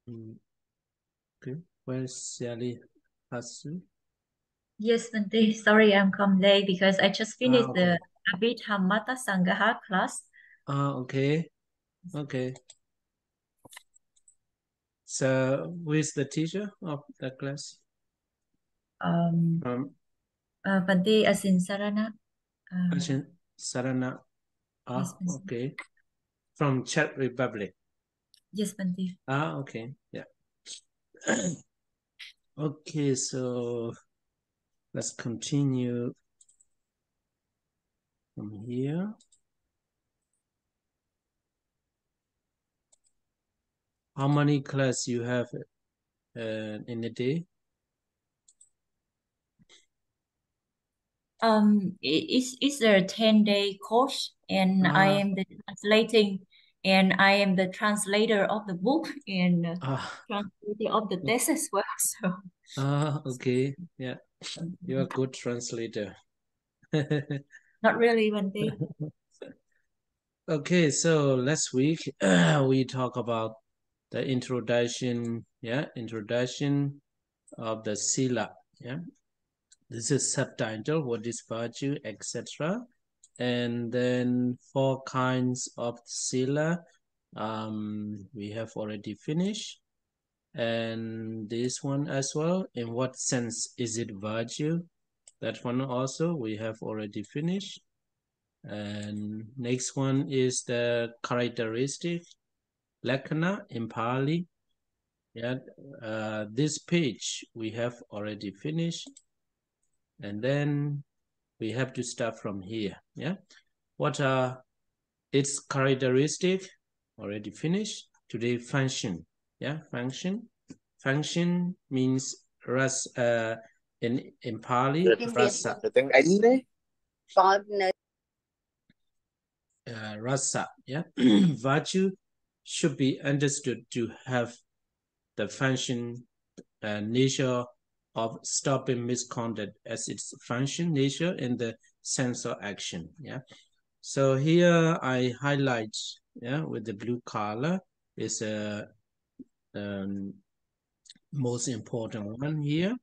Okay, where's Sally Hasu? Yes, Bante. Sorry, I'm come late because I just finished Okay. the Abhidhamma Sangaha class. Okay. Okay. So, who is the teacher of the class? Um, From Bante Asin Sarana. Ajahn Sarana. Yes, Bante. Okay. From Czech Republic. Yes, Bante. Okay. Yeah. Okay, so let's continue from here. How many class you have in a day? It's a 10-day course, and I Ah, am the translating, and I am the translator of the book and ah, translator of the text as well. okay. Yeah, you're a good translator. Not really, Bante. Okay, so last week we talk about the introduction, introduction of the sila, This is subtitle, what is virtue, etc. And then 4 kinds of sila, we have already finished. And this one as well, in what sense is it virtue? That one also we have already finished. And next one is the characteristic, Lakkhana in Pali. This page we have already finished. And then we have to start from here. What are its characteristic? Already finished. Today, function. Function. Function means in Pali, rasa. Rasa. Virtue should be understood to have the function nature of stopping misconduct as its function nature in the sense of action. So here I highlight with the blue color is a most important one here.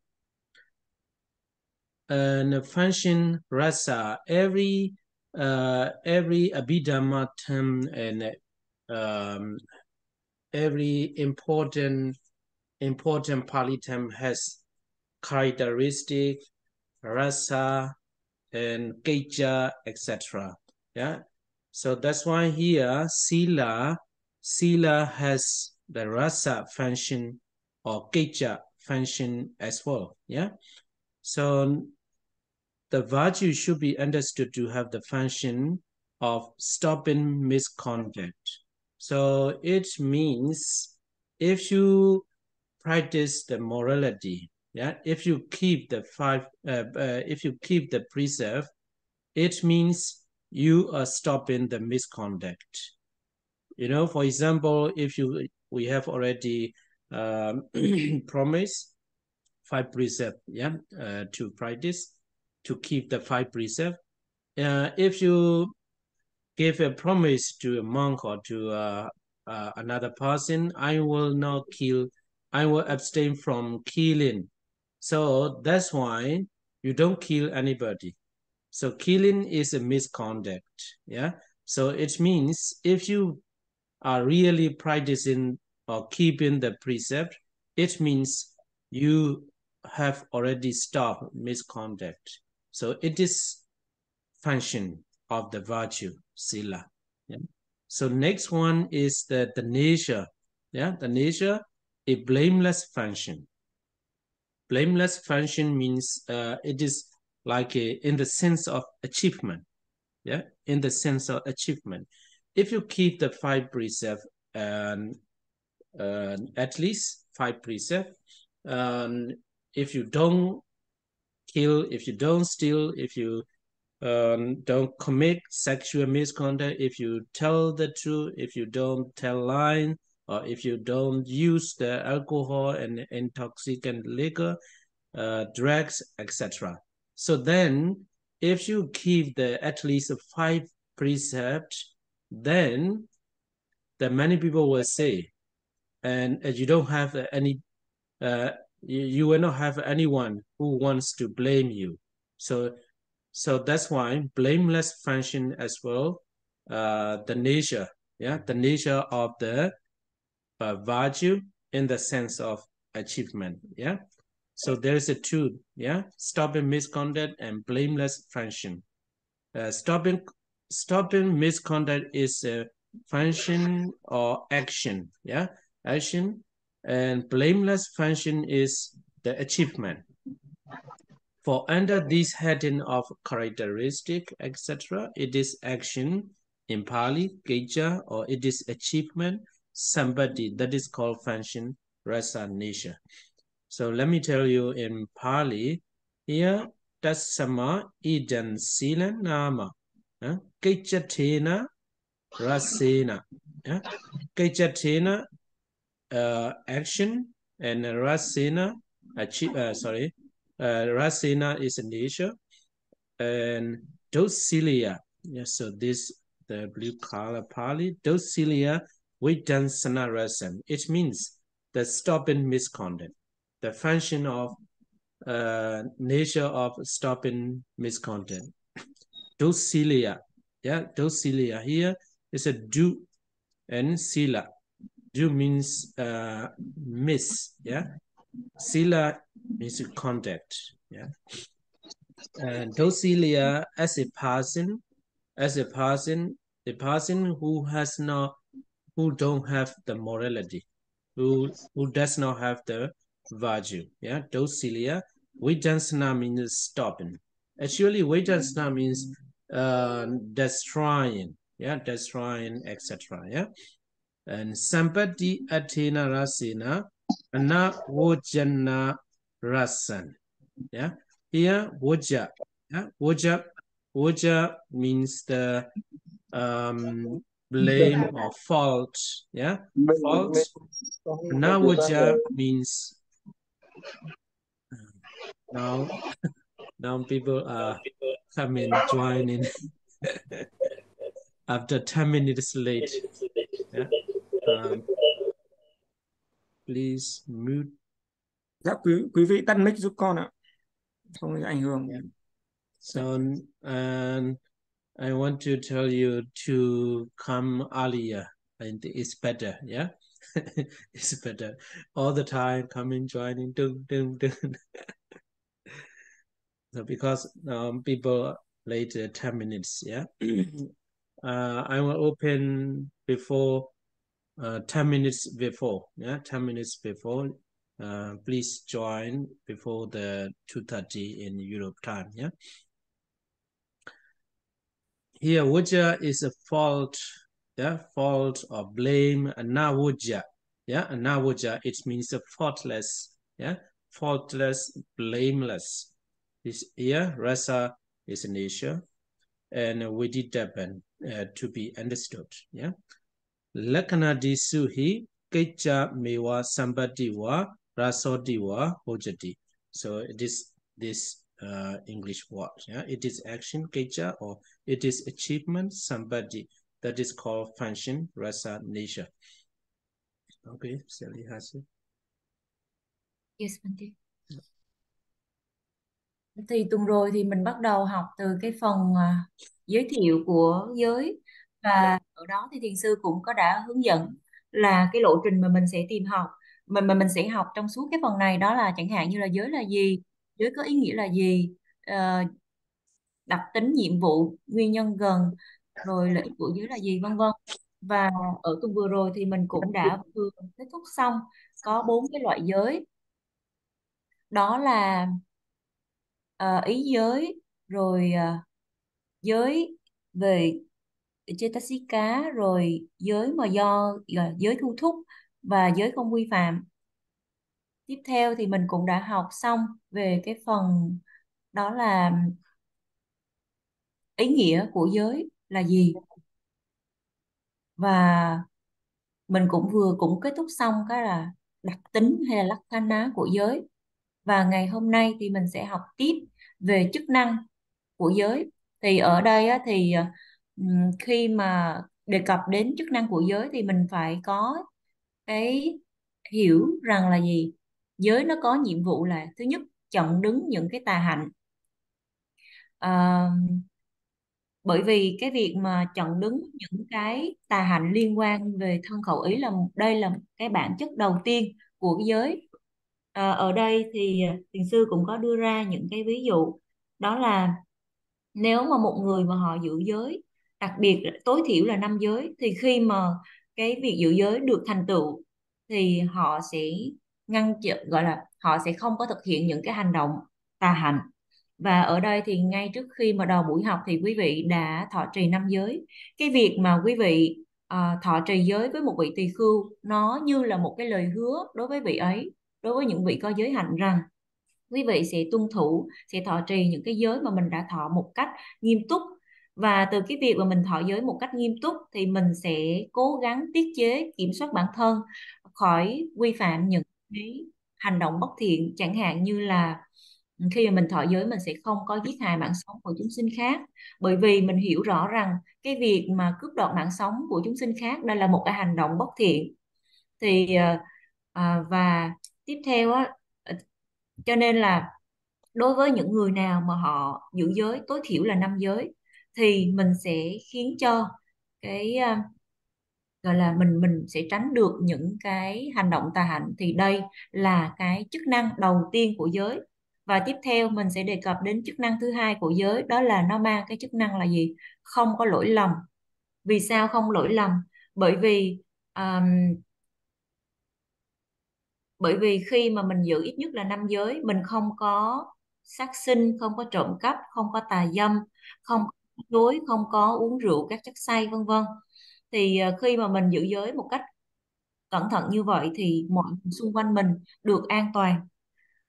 And the function rasa, every Abhidhamma term and every important Pali term has characteristic, rasa, and geja, etc. So that's why here sila has the rasa function or geja function as well. So the virtue should be understood to have the function of stopping misconduct. So it means if you practice the morality, if you keep the precept, it means you are stopping the misconduct. For example, if we have already promised 5 precepts, to practice, to keep the 5 precepts. If you give a promise to a monk or to another person, I will not kill, I will abstain from killing. So that's why you don't kill anybody. So killing is a misconduct. So it means if you are really practicing or keeping the precept, it means you have already stopped misconduct. So it is function of the virtue, sila. So next one is the nature. The nature, a blameless function. Blameless function means it is like in the sense of achievement. In the sense of achievement. If you keep the 5 precepts and at least 5 precepts, if you don't kill, if you don't steal, if you don't commit sexual misconduct, if you tell the truth, if you don't tell lying, or if you don't use the alcohol and intoxicant liquor, drugs, etc. So then, if you keep the at least 5 precepts, then the many people will say, and you don't have any you will not have anyone who wants to blame you. So that's why blameless function as well, the nature, the nature of the virtue in the sense of achievement. So there is a two, stopping misconduct and blameless function. Stopping misconduct is a function or action, action, and blameless function is the achievement. For under this heading of characteristic, etc., it is action in Pali, Geja, or it is achievement, somebody, that is called function, rasa, nature. So let me tell you in Pali, here, tasama idan sila nama, Gejatena rasena, Gejatena action, and rasena, rasena is nature, and docilia. So this, the blue color Pali, docilia vidansana rasan. It means the stopping misconduct, the function of nature of stopping misconduct. Docilia, docilia here is a do and sila. Do means miss, sila means conduct, and docilia as a person, a person who has not, who don't have the morality, who does not have the virtue, docilia. Vidansana means stopping. Actually, vidansana means destroying, destroying, etc. And sampati athena rasena anavojana rasan. Here voja, voja means the blame or fault, fault. Anavoja means now people are coming joining after 10 minutes late. Please mute. Dạ, quý vị tắt mic giúp con ạ, không thì ảnh hưởng. So and I want to tell you to come earlier, and it's better, it's better. All the time coming, joining, dun. So because people later 10 minutes, I will open before 10 minutes before, 10 minutes before. Please join before the 2:30 in Europe time, Here, vuja is a fault, fault or blame. Anavoja, anavoja, it means a faultless, faultless, blameless. This here, rasa is nature, and viditabban, to be understood, Lakana disuhi kecha mewa sambatiwa rasotiwa hojati. So it is this English word, it is action, kecha, or it is achievement, somebody, that is called function, rasa, nature. Okay, Sally has it. Yes, Bante. Thì tuần rồi thì mình bắt đầu học từ cái phần giới thiệu của giới, và ở đó thì thiền sư cũng có đã hướng dẫn là cái lộ trình mà mình sẽ tìm học, mình sẽ học trong suốt cái phần này, đó là chẳng hạn như là giới là gì, giới có ý nghĩa là gì, đặc tính, nhiệm vụ, nguyên nhân gần, rồi lợi ích của giới là gì, vân vân. Và ở tuần vừa rồi thì mình cũng đã vừa kết thúc xong có 4 cái loại giới, đó là ý giới, rồi giới về Cetasika, rồi giới mà do giới thu thúc, và giới không quy phạm. Tiếp theo thì mình cũng đã học xong về cái phần đó là ý nghĩa của giới là gì, và mình cũng vừa kết thúc xong cái là đặc tính hay là lakkhana của giới. Và ngày hôm nay thì mình sẽ học tiếp về chức năng của giới. Thì ở đây á, thì khi mà đề cập đến chức năng của giới thì mình phải có cái hiểu rằng là gì? Giới nó có nhiệm vụ là thứ nhất chặn đứng những cái tà hạnh. Ờ, Bởi vì cái việc mà chặn đứng những cái tà hạnh liên quan về thân khẩu ý là đây là cái bản chất đầu tiên của cái giới. Ở đây thì thiền sư cũng có đưa ra những cái ví dụ, đó là nếu mà một người mà họ giữ giới, đặc biệt là tối thiểu là 5 giới, thì khi mà cái việc giữ giới được thành tựu thì họ sẽ ngăn chặn, gọi là họ sẽ không có thực hiện những cái hành động tà hạnh. Và ở đây thì ngay trước khi mà đầu buổi học thì quý vị đã thọ trì 5 giới. Cái việc mà quý vị thọ trì giới với một vị tỳ khưu, nó như là một cái lời hứa đối với vị ấy, đối với những vị có giới hạnh, rằng quý vị sẽ tuân thủ, sẽ thọ trì những cái giới mà mình đã thọ một cách nghiêm túc. Và từ cái việc mà mình thọ giới một cách nghiêm túc thì mình sẽ cố gắng tiết chế, kiểm soát bản thân khỏi vi phạm những cái hành động bất thiện, chẳng hạn như là khi mà mình thọ giới mình sẽ không có giết hại mạng sống của chúng sinh khác, bởi vì mình hiểu rõ rằng cái việc mà cướp đoạt mạng sống của chúng sinh khác đây là một cái hành động bất thiện. Thì và tiếp theo á, cho nên là đối với những người nào mà họ giữ giới tối thiểu là 5 giới thì mình sẽ khiến cho cái gọi là mình sẽ tránh được những cái hành động tà hạnh. Thì đây là cái chức năng đầu tiên của giới. Và tiếp theo mình sẽ đề cập đến chức năng thứ hai của giới, đó là nó mang cái chức năng là gì? Không có lỗi lầm. Vì sao không lỗi lầm? Bởi vì bởi vì khi mà mình giữ ít nhất là 5 giới, mình không có sát sinh, không có trộm cắp, không có tà dâm, không có nói dối, không có uống rượu các chất say, vân vân, thì khi mà mình giữ giới một cách cẩn thận như vậy thì mọi người xung quanh mình được an toàn.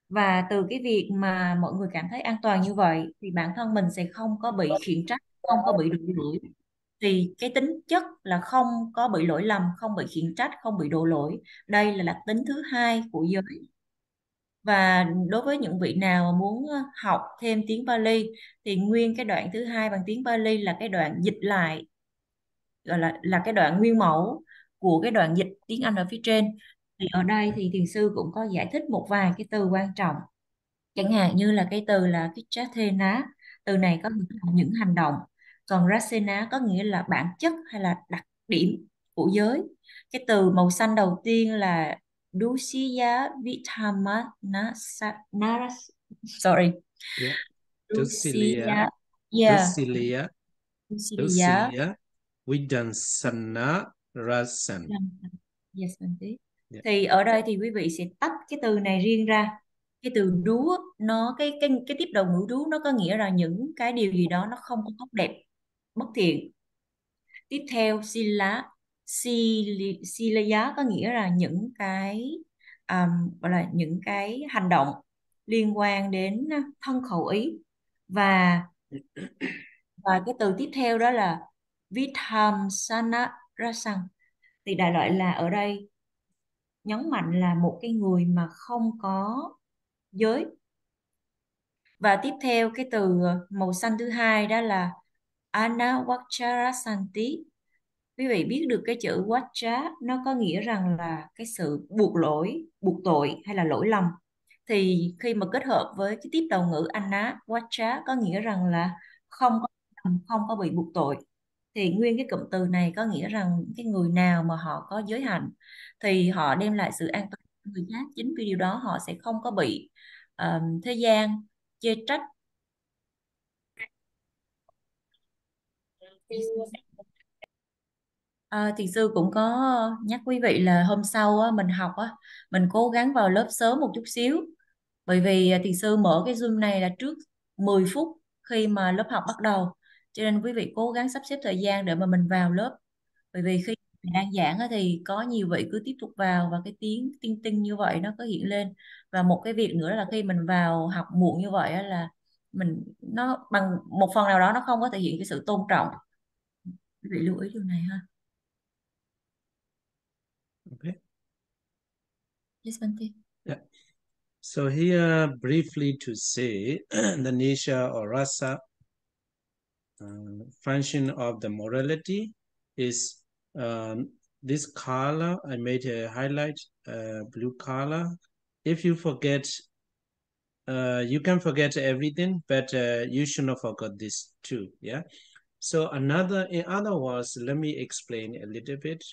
Và từ cái việc mà mọi người cảm thấy an toàn như vậy thì bản thân mình sẽ không có bị khiển trách, không có bị đổ lỗi. Thì cái tính chất là không có bị lỗi lầm, không bị khiển trách, không bị đổ lỗi, đây là đặc tính thứ hai của giới. Và đối với những vị nào mà muốn học thêm tiếng Pali thì nguyên cái đoạn thứ hai bằng tiếng Pali là cái đoạn dịch lại, gọi là cái đoạn nguyên mẫu của cái đoạn dịch tiếng Anh ở phía trên. Thì ở đây thì thiền sư cũng có giải thích một vài cái từ quan trọng, chẳng hạn như là cái từ là Vichethena. Từ này có nghĩa là những hành động, còn Rasena có nghĩa là bản chất hay là đặc điểm của giới. Cái từ màu xanh đầu tiên là Dusya Vitamana sorry, Yeah. Dusiliya, Dusya, yeah, Dusiliya, Dusya. Dusiliya, Vidansana, Rasan. Yes, mình biết. Yeah. Thì ở đây thì quý vị sẽ tách cái từ này riêng ra. Cái từ đú á, nó cái tiếp đầu ngữ đú nó có nghĩa là những cái điều gì đó nó không có tốt đẹp, bất thiện. Tiếp theo silaya có nghĩa là những cái gọi là những cái hành động liên quan đến thân khẩu ý. Và cái từ tiếp theo đó là Vidhamsana Rasan, thì đại loại là ở đây nhấn mạnh là một cái người mà không có giới. Và tiếp theo cái từ màu xanh thứ hai đó là Anawacharasanti. Quý vị biết được cái chữ wacha nó có nghĩa rằng là cái sự buộc lỗi, buộc tội hay là lỗi lầm. Thì khi mà kết hợp với cái tiếp đầu ngữ anna, wacha có nghĩa rằng là không có không có bị buộc tội. Thì nguyên cái cụm từ này có nghĩa rằng cái người nào mà họ có giới hạnh thì họ đem lại sự an toàn cho người khác. Chính vì điều đó họ sẽ không có bị thế gian chê trách. Thiền sư cũng có nhắc quý vị là hôm sau á, mình học á, mình cố gắng vào lớp sớm một chút xíu, bởi vì thiền sư mở cái Zoom này là trước 10 phút khi mà lớp học bắt đầu, cho nên quý vị cố gắng sắp xếp thời gian để mà mình vào lớp. Bởi vì khi mình đang giảng á, thì có nhiều vị cứ tiếp tục vào và cái tiếng tinh tinh như vậy nó có hiện lên. Và một cái việc nữa là khi mình vào học muộn như vậy á, là nó bằng một phần nào đó nó không có thể hiện cái sự tôn trọng. Quý vị lưu ý điều này ha. Okay. Yes, Bante. Yeah. So here, briefly to say, the nature or rasa function of the morality is this color, I made a highlight, blue color. If you forget, you can forget everything, but you should not forget this too, yeah? So in other words, let me explain a little bit.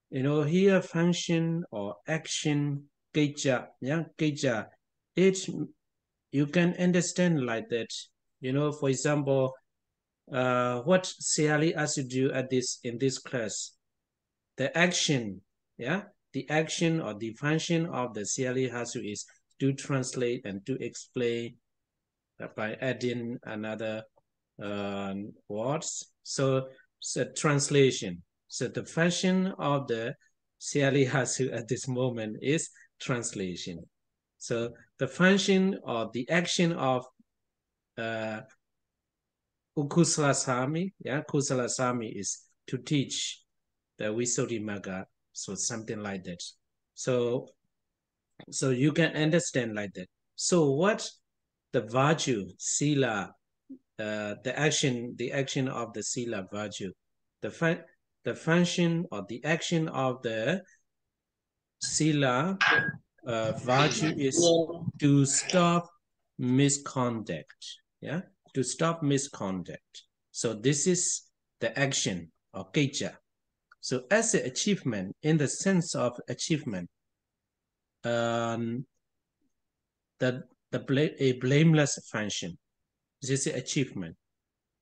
You know, here function or action, keja, yeah, keja, you can understand like that. You know, for example, what Seali has to do in this class, the action, yeah, the action or the function of the Seali has to is to translate and to explain by adding another words. So translation. So the function of the Seali Hasu at this moment is translation. So the function or the action of Kusalasami, yeah, Kusalasami is to teach the Visuddhimagga, so something like that. So you can understand like that. So what the virtue, sila, the action of the sila virtue, the function or the action of the sila virtue is to stop misconduct. Yeah, to stop misconduct. So this is the action or keja. So as an achievement, in the sense of achievement, a blameless function. This is an achievement.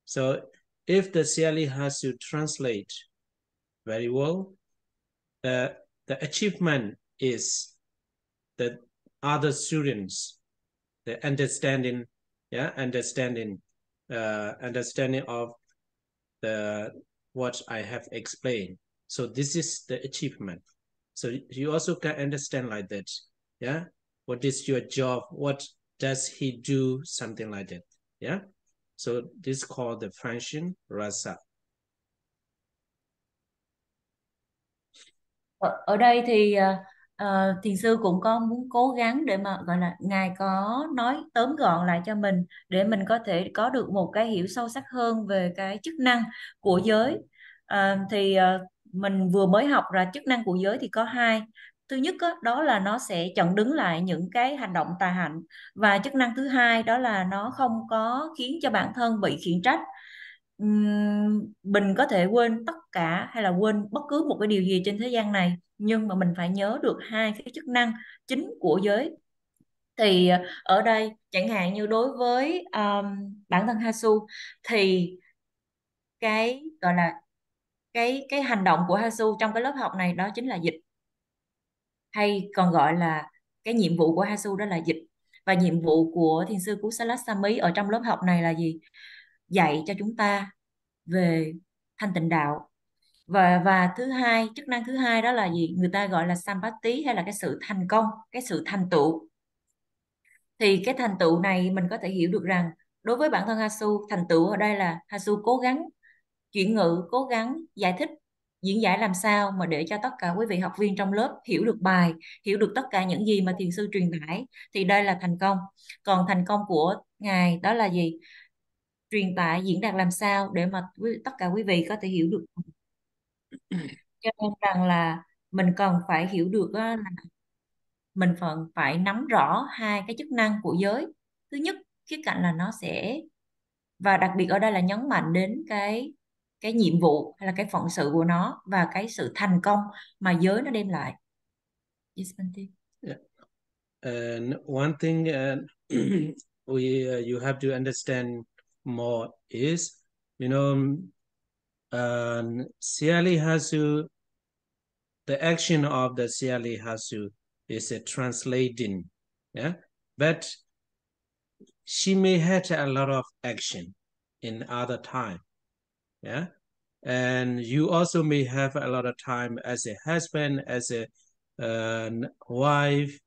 So if the CLE has to translate very well, the achievement is the other students, the understanding, yeah, understanding of the what I have explained. So this is the achievement. So you also can understand like that, yeah. What is your job? What does he do? Something like that, yeah. So this is called the function rasa. Ở đây thì thiền sư cũng có muốn cố gắng để mà gọi là ngài có nói tóm gọn lại cho mình để mình có thể có được một cái hiểu sâu sắc hơn về cái chức năng của giới. Mình vừa mới học ra chức năng của giới thì có hai. Thứ nhất á, đó là nó sẽ chặn đứng lại những cái hành động tà hạnh, và chức năng thứ hai đó là nó không có khiến cho bản thân bị khiển trách. Mình có thể quên tất cả hay là quên bất cứ một cái điều gì trên thế gian này, nhưng mà mình phải nhớ được hai cái chức năng chính của giới. Thì ở đây chẳng hạn như đối với bản thân Hasu thì cái gọi là cái hành động của Hasu trong cái lớp học này đó chính là dịch, hay còn gọi là cái nhiệm vụ của Hasu đó là dịch. Và nhiệm vụ của thiền sư Kusalasami ở trong lớp học này là gì? Dạy cho chúng ta về thanh tịnh đạo. Và thứ hai, chức năng thứ hai đó là gì? Người ta gọi là sampatti, hay là cái sự thành công, cái sự thành tựu. Thì cái thành tựu này mình có thể hiểu được rằng đối với bản thân Hasu, thành tựu ở đây là Hasu cố gắng chuyển ngữ, cố gắng giải thích, diễn giải làm sao mà để cho tất cả quý vị học viên trong lớp hiểu được bài, hiểu được tất cả những gì mà thiền sư truyền tải, thì đây là thành công. Còn thành công của ngài đó là gì? Truyền tải, diễn đạt làm sao để mà tất cả quý vị có thể hiểu được. Cho nên rằng là mình cần phải hiểu được là mình phải nắm rõ hai cái chức năng của giới. Thứ nhất, khía cạnh là nó sẽ, và đặc biệt ở đây là nhấn mạnh đến cái nhiệm vụ hay là cái phận sự của nó và cái sự thành công mà giới nó đem lại. Yes, Yeah. And one thing you have to understand more is, you know, Siali Hasu, the action of the Siali Hasu is a translating, yeah, but she may have a lot of action in other time, yeah, and you also may have a lot of time as a husband, as a wife,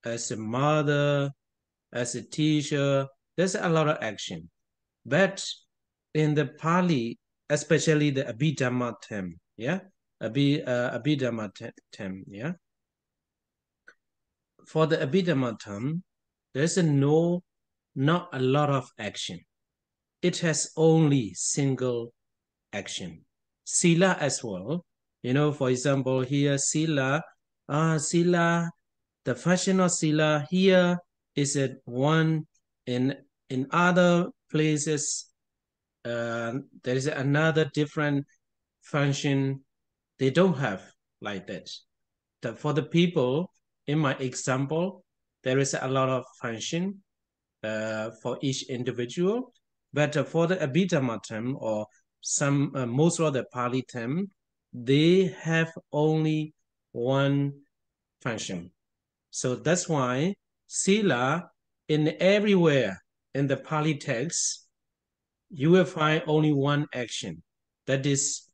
as a mother, as a teacher. There's a lot of action, but in the Pali, especially the Abhidhamma term, yeah, Abhidhamma term, yeah. For the Abhidhamma term, there's not a lot of action. It has only single action. Sila as well, You know, for example, here sila, sila, the function of sila here is at one. In other places, there is another different function. They don't have like that. For the people in my example, there is a lot of function for each individual, but for the Abhidhamma term or some most of the Pali term, they have only one function. So that's why sila in everywhere in the Pali text, you will find only one action, that is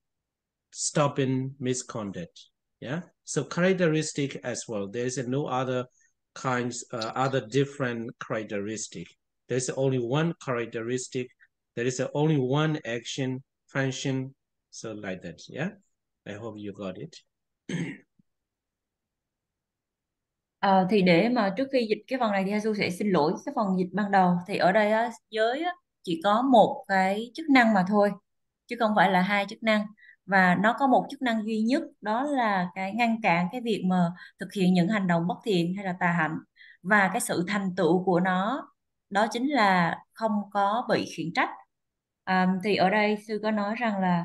stopping misconduct. Yeah. So characteristic as well. There is no other kinds, other different characteristic. There's only one characteristic. There is only one action function. So like that. Yeah. I hope you got it. Thì để mà trước khi dịch cái phần này thì Hasu sẽ xin lỗi cái phần dịch ban đầu. Thì ở đây á, giới á, chỉ có một cái chức năng mà thôi, chứ không phải là hai chức năng. Và nó có một chức năng duy nhất, đó là cái ngăn cản cái việc mà thực hiện những hành động bất thiện hay là tà hạnh. Và cái sự thành tựu của nó đó chính là không có bị khiển trách. Thì ở đây sư có nói rằng là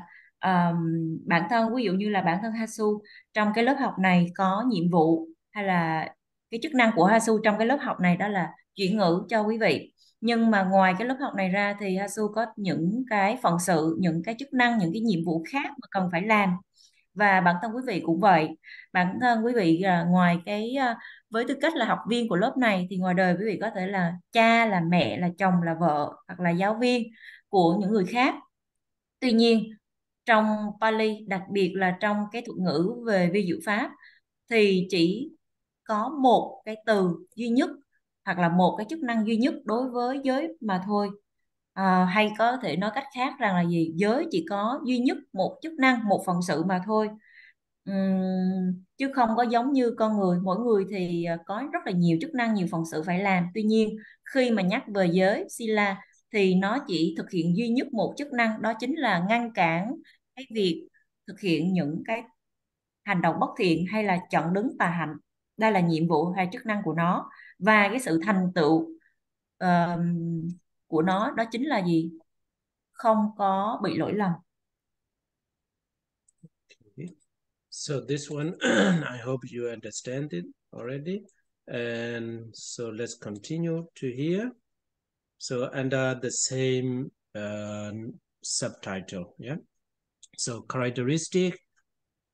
bản thân, ví dụ như là bản thân Hasu trong cái lớp học này có nhiệm vụ, hay là cái chức năng của Hasu trong cái lớp học này đó là chuyển ngữ cho quý vị. Nhưng mà ngoài cái lớp học này ra thì Hasu có những cái phận sự, những cái chức năng, những cái nhiệm vụ khác mà cần phải làm. Và bản thân quý vị cũng vậy. Bản thân quý vị ngoài cái với tư cách là học viên của lớp này thì ngoài đời quý vị có thể là cha, là mẹ, là chồng, là vợ, hoặc là giáo viên của những người khác. Tuy nhiên trong Pali, đặc biệt là trong cái thuật ngữ về vi diệu pháp, thì chỉ có một cái từ duy nhất hoặc là một cái chức năng duy nhất đối với giới mà thôi. Hay có thể nói cách khác rằng là gì? Giới chỉ có duy nhất một chức năng, một phận sự mà thôi. Chứ không có giống như con người. Mỗi người thì có rất là nhiều chức năng, nhiều phận sự phải làm. Tuy nhiên khi mà nhắc về giới sila thì nó chỉ thực hiện duy nhất một chức năng, đó chính là ngăn cản cái việc thực hiện những cái hành động bất thiện hay là chặn đứng tà hạnh. Đây là nhiệm vụ hay chức năng của nó. Và cái sự thành tựu của nó đó chính là gì? Không có bị lỗi lầm. So this one, I hope you understand it already. And so let's continue to here. So under the same subtitle, yeah. So characteristic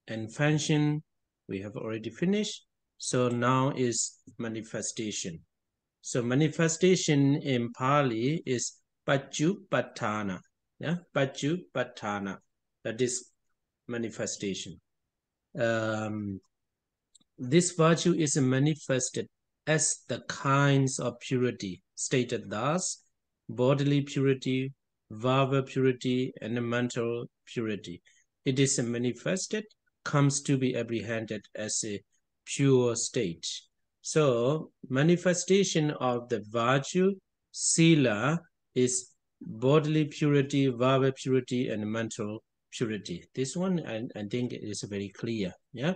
and function, we have already finished. So now is manifestation. So manifestation in Pali is Pachupatthana. Yeah, Pachupatthana. That is manifestation. This virtue is manifested as the kinds of purity stated thus: bodily purity, verbal purity, and mental purity. It is manifested, comes to be apprehended as a pure state. So manifestation of the virtue sila is bodily purity, verbal purity, and mental purity. This one I think is very clear. Yeah.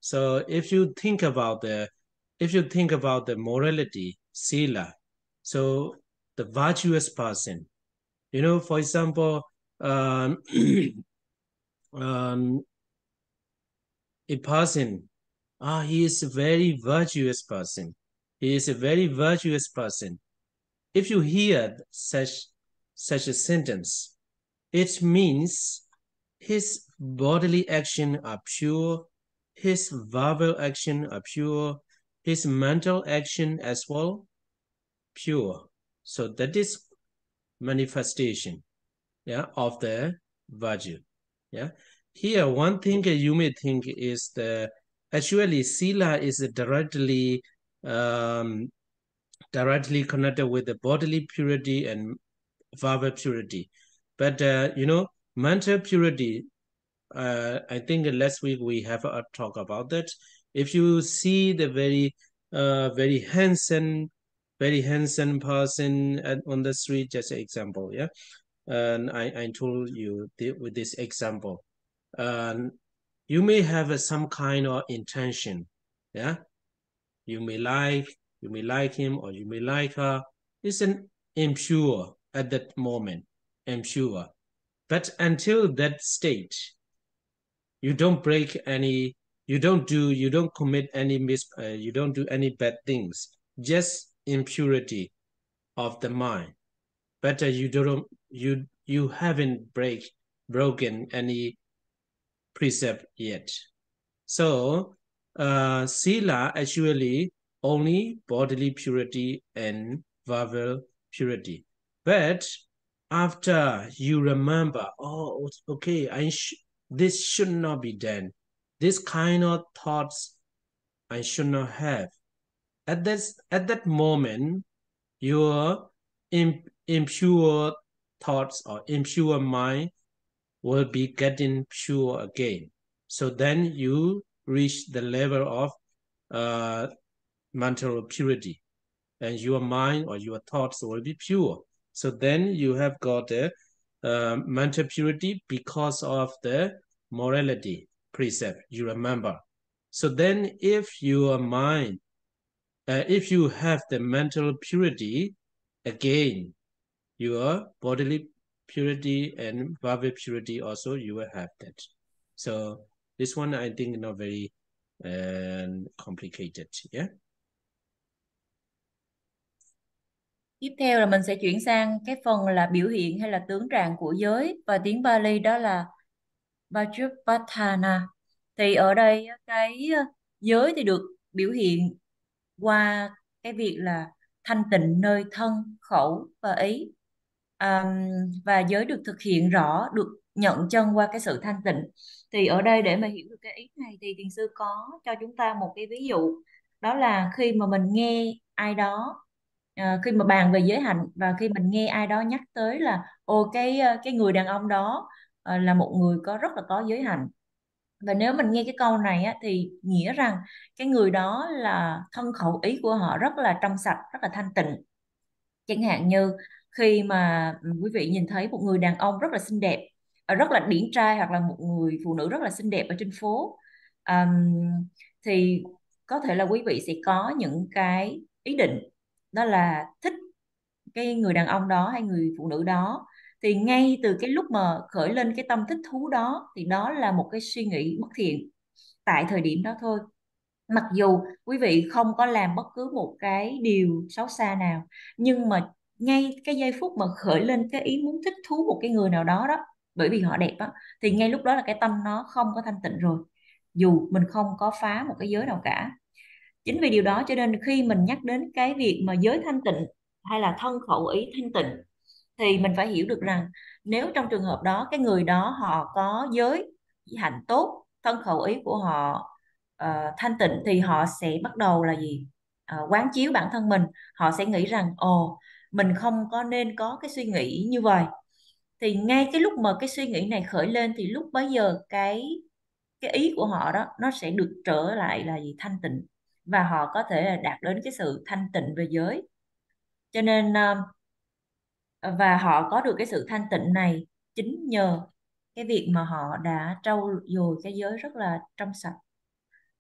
So if you think about the morality, sila, so the virtuous person, you know, for example, a person, he is a very virtuous person. He is a very virtuous person. If you hear such a sentence, it means his bodily action are pure, his verbal action are pure, his mental action as well pure. So that is manifestation, yeah, of the virtue. Yeah. Here, one thing you may think is actually sila is directly connected with the bodily purity and verbal purity. But mental purity, I think last week we have a talk about that. If you see the very handsome person on the street, just an example, yeah. And I told you with this example, You may have some kind of intention. Yeah, you may like him or you may like her. It's an impure at that moment, impure. But until that stage, you don't break any, you don't commit any you don't do any bad things. Just impurity of the mind. But you haven't broken any precept yet. So sila actually only bodily purity and verbal purity. But after you remember, oh, okay, this should not be done. This kind of thoughts I should not have. At that moment, your impure thoughts or impure mind will be getting pure again. So then you reach the level of mental purity, and your mind or your thoughts will be pure. So then you have got the mental purity because of the morality precept, you remember. So then if your mind, if you have the mental purity, again, your bodily purity and verbal purity also you will have that. So this one I think not very complicated. Yeah. Tiếp theo là mình sẽ chuyển sang cái phần là biểu hiện hay là tướng trạng của giới, và tiếng Pali đó là Vajrapathana. Thì ở đây cái giới thì được biểu hiện qua cái việc là thanh tịnh nơi thân, khẩu và ý. Và giới được thực hiện rõ, được nhận chân qua cái sự thanh tịnh. Thì ở đây để mà hiểu được cái ý này thì thiền sư có cho chúng ta một cái ví dụ, đó là khi mà mình nghe ai đó khi mà bàn về giới hạnh, và khi mình nghe ai đó nhắc tới là cái người đàn ông đó là một người rất là có giới hạnh, và nếu mình nghe cái câu này á, thì nghĩa rằng cái người đó là thân khẩu ý của họ rất là trong sạch, rất là thanh tịnh. Chẳng hạn như khi mà quý vị nhìn thấy một người đàn ông rất là xinh đẹp, rất là điển trai, hoặc là một người phụ nữ rất là xinh đẹp ở trên phố, thì có thể là quý vị sẽ có những cái ý định đó là thích cái người đàn ông đó hay người phụ nữ đó. Thì ngay từ cái lúc mà khởi lên cái tâm thích thú đó, thì đó là một cái suy nghĩ bất thiện tại thời điểm đó thôi, mặc dù quý vị không có làm bất cứ một cái điều xấu xa nào. Nhưng mà ngay cái giây phút mà khởi lên cái ý muốn thích thú một cái người nào đó đó, bởi vì họ đẹp á, thì ngay lúc đó là cái tâm nó không có thanh tịnh rồi, dù mình không có phá một cái giới nào cả. Chính vì điều đó cho nên khi mình nhắc đến cái việc mà giới thanh tịnh hay là thân khẩu ý thanh tịnh, thì mình phải hiểu được rằng nếu trong trường hợp đó cái người đó họ có giới hạnh tốt, thân khẩu ý của họ thanh tịnh, thì họ sẽ bắt đầu là gì? Quán chiếu bản thân mình. Họ sẽ nghĩ rằng mình không có nên có cái suy nghĩ như vậy. Thì ngay cái lúc mà cái suy nghĩ này khởi lên, thì lúc bấy giờ cái ý của họ đó nó sẽ được trở lại là gì? Thanh tịnh, và họ có thể là đạt đến cái sự thanh tịnh về giới. Cho nên và họ có được cái sự thanh tịnh này chính nhờ cái việc mà họ đã trau dồi cái giới rất là trong sạch.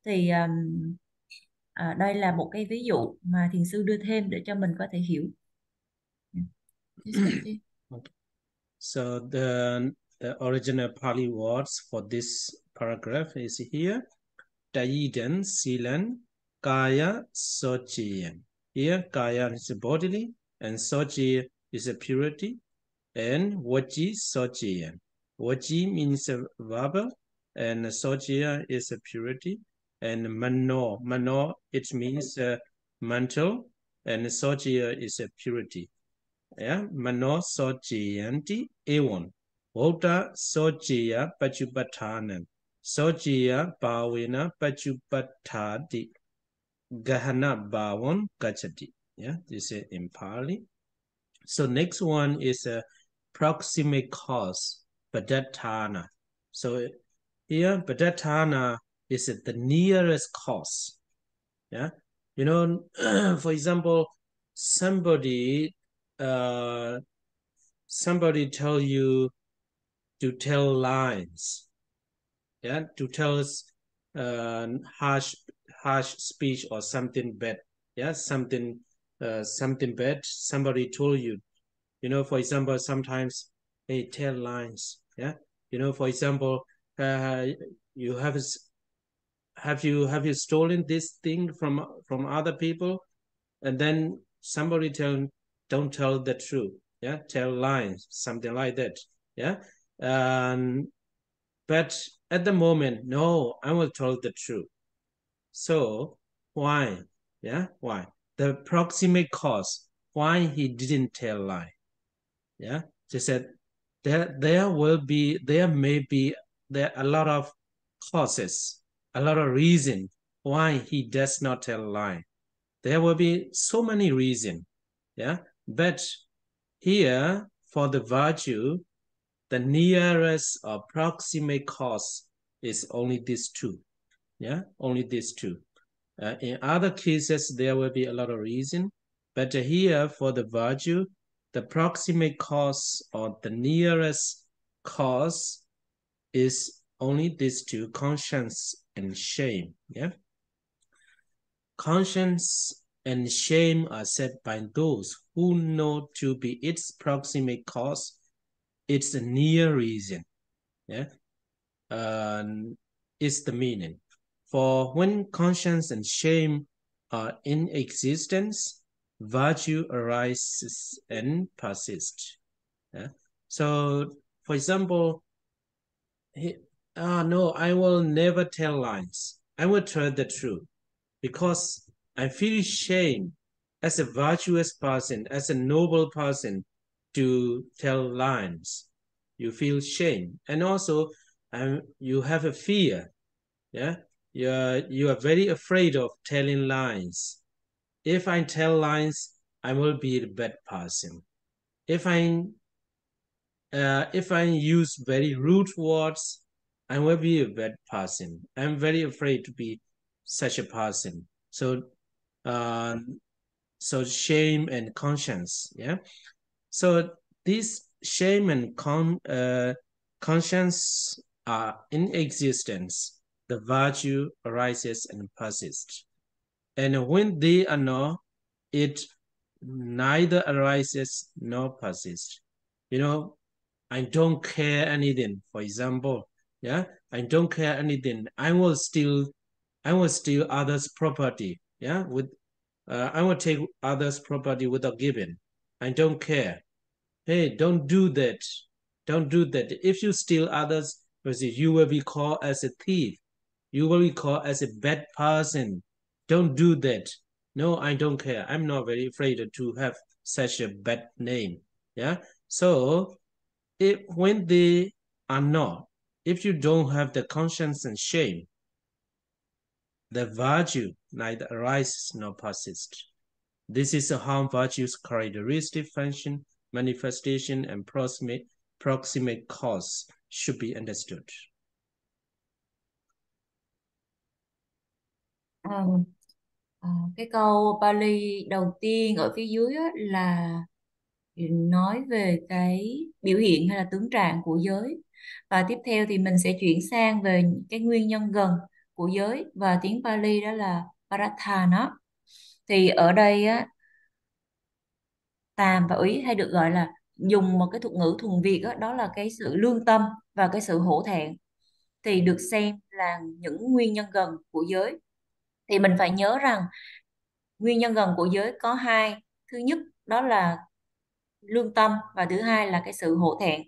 Thì đây là một cái ví dụ mà thiền sư đưa thêm để cho mình có thể hiểu. Okay. So the original Pali words for this paragraph is here. Tayidan silan kaya sochiyan. Here kaya is bodily and sochi is a purity, and vaji sochiyan. Vaji means a verbal and sochiya is a purity, and mano it means mental, and sochiya is a purity. Yeah, mano sochiyanti ewan. Vota sochiya pachupatanam. Sochiya bhavena pachupathati. Gahana bhavan gachati. Yeah, this is in Pali. So next one is a proximate cause, Padattana. So here, Padattana is the nearest cause. Yeah, you know, for example, somebody tell you to tell lies, yeah, to tell us harsh speech or something bad, yeah, something bad somebody told you. For example, sometimes they tell lies, yeah. For example, you have you stolen this thing from other people, and then somebody don't tell the truth, yeah, tell lies, something like that, yeah. But at the moment, no, I will tell the truth. So why? Yeah, why? The proximate cause why he didn't tell lie. Yeah, she said there may be a lot of causes, a lot of reason why he does not tell lie. There will be so many reasons. Yeah, but here for the virtue, the nearest or proximate cause is only these two. Yeah, only these two. In other cases, there will be a lot of reason, but here for the virtue, the proximate cause or the nearest cause is only these two, conscience and shame. Yeah, conscience and shame are said by those who know to be its proximate cause. It's a near reason. Yeah, is the meaning. For when conscience and shame are in existence, virtue arises and persists. Yeah? So, for example, no, I will never tell lies. I will tell the truth because I feel shame as a virtuous person, as a noble person, to tell lies. You feel shame, and also you have a fear. Yeah, you are very afraid of telling lies. If I tell lies, I will be a bad person. If I use very rude words, I will be a bad person. I'm very afraid to be such a person. So, uh, shame and conscience, yeah. So these shame and conscience are in existence. The virtue arises and persists. And when they are not, it neither arises nor persists. I don't care anything. For example, yeah, I don't care anything. I will steal others' property. Yeah, I will take others' property without giving. I don't care. Hey, don't do that. Don't do that. If you steal others, you will be called as a thief. You will be called as a bad person. Don't do that. No, I don't care. I'm not very afraid to have such a bad name. Yeah. So when they are not, if you don't have the conscience and shame, the virtue neither arises nor persists. This is how virtue's characteristic function, manifestation, and proximate cause should be understood. Cái câu Pali đầu tiên ở phía dưới á, là nói về cái biểu hiện hay là tướng trạng của giới, và tiếp theo thì mình sẽ chuyển sang về cái nguyên nhân gần của giới, và tiếng Pali đó là Pratthana. Thì ở đây á, tàm và úy hay được gọi là, dùng một cái thuật ngữ thuần Việt đó, đó là cái sự lương tâm và cái sự hổ thẹn, thì được xem là những nguyên nhân gần của giới. Thì mình phải nhớ rằng nguyên nhân gần của giới có hai. Thứ nhất đó là lương tâm, và thứ hai là cái sự hổ thẹn.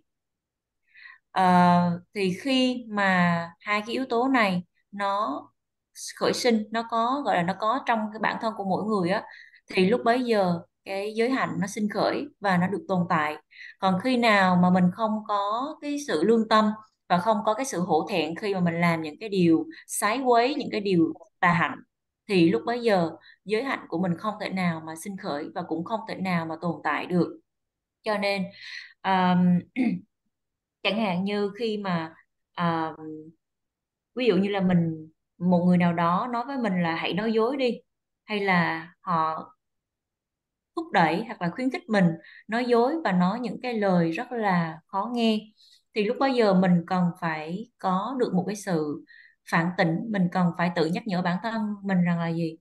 Thì khi mà hai cái yếu tố này nó khởi sinh, nó có gọi là nó có trong cái bản thân của mỗi người á, thì lúc bấy giờ cái giới hạnh nó sinh khởi và nó được tồn tại. Còn khi nào mà mình không có cái sự lương tâm và không có cái sự hổ thẹn khi mà mình làm những cái điều sái quấy, những cái điều tà hạnh, thì lúc bấy giờ giới hạnh của mình không thể nào mà sinh khởi và cũng không thể nào mà tồn tại được. Cho nên chẳng hạn như khi mà à, ví dụ như là một người nào đó nói với mình là hãy nói dối đi, hay là họ thúc đẩy hoặc là khuyến khích mình nói dối và nói những cái lời rất là khó nghe, thì lúc bấy giờ mình cần phải có được một cái sự phản tỉnh, mình cần phải tự nhắc nhở bản thân mình rằng là gì?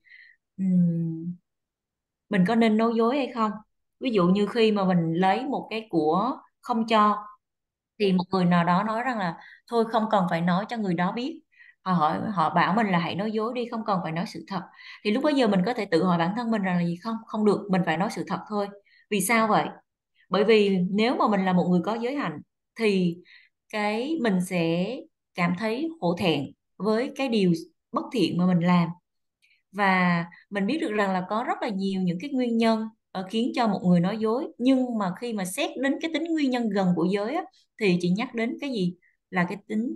Mình có nên nói dối hay không? Ví dụ như khi mà mình lấy một cái của không cho, thì một người nào đó nói rằng là thôi không cần phải nói cho người đó biết, họ bảo mình là hãy nói dối đi, không cần phải nói sự thật. Thì lúc bấy giờ mình có thể tự hỏi bản thân mình rằng là gì? Không, không được, mình phải nói sự thật thôi. Vì sao vậy? Bởi vì nếu mà mình là một người có giới hạnh thì mình sẽ cảm thấy hổ thẹn với cái điều bất thiện mà mình làm. Và mình biết được rằng là có rất là nhiều những cái nguyên nhân khiến cho một người nói dối, nhưng mà khi mà xét đến cái tính nguyên nhân gần của giới á, thì chỉ nhắc đến cái gì? Là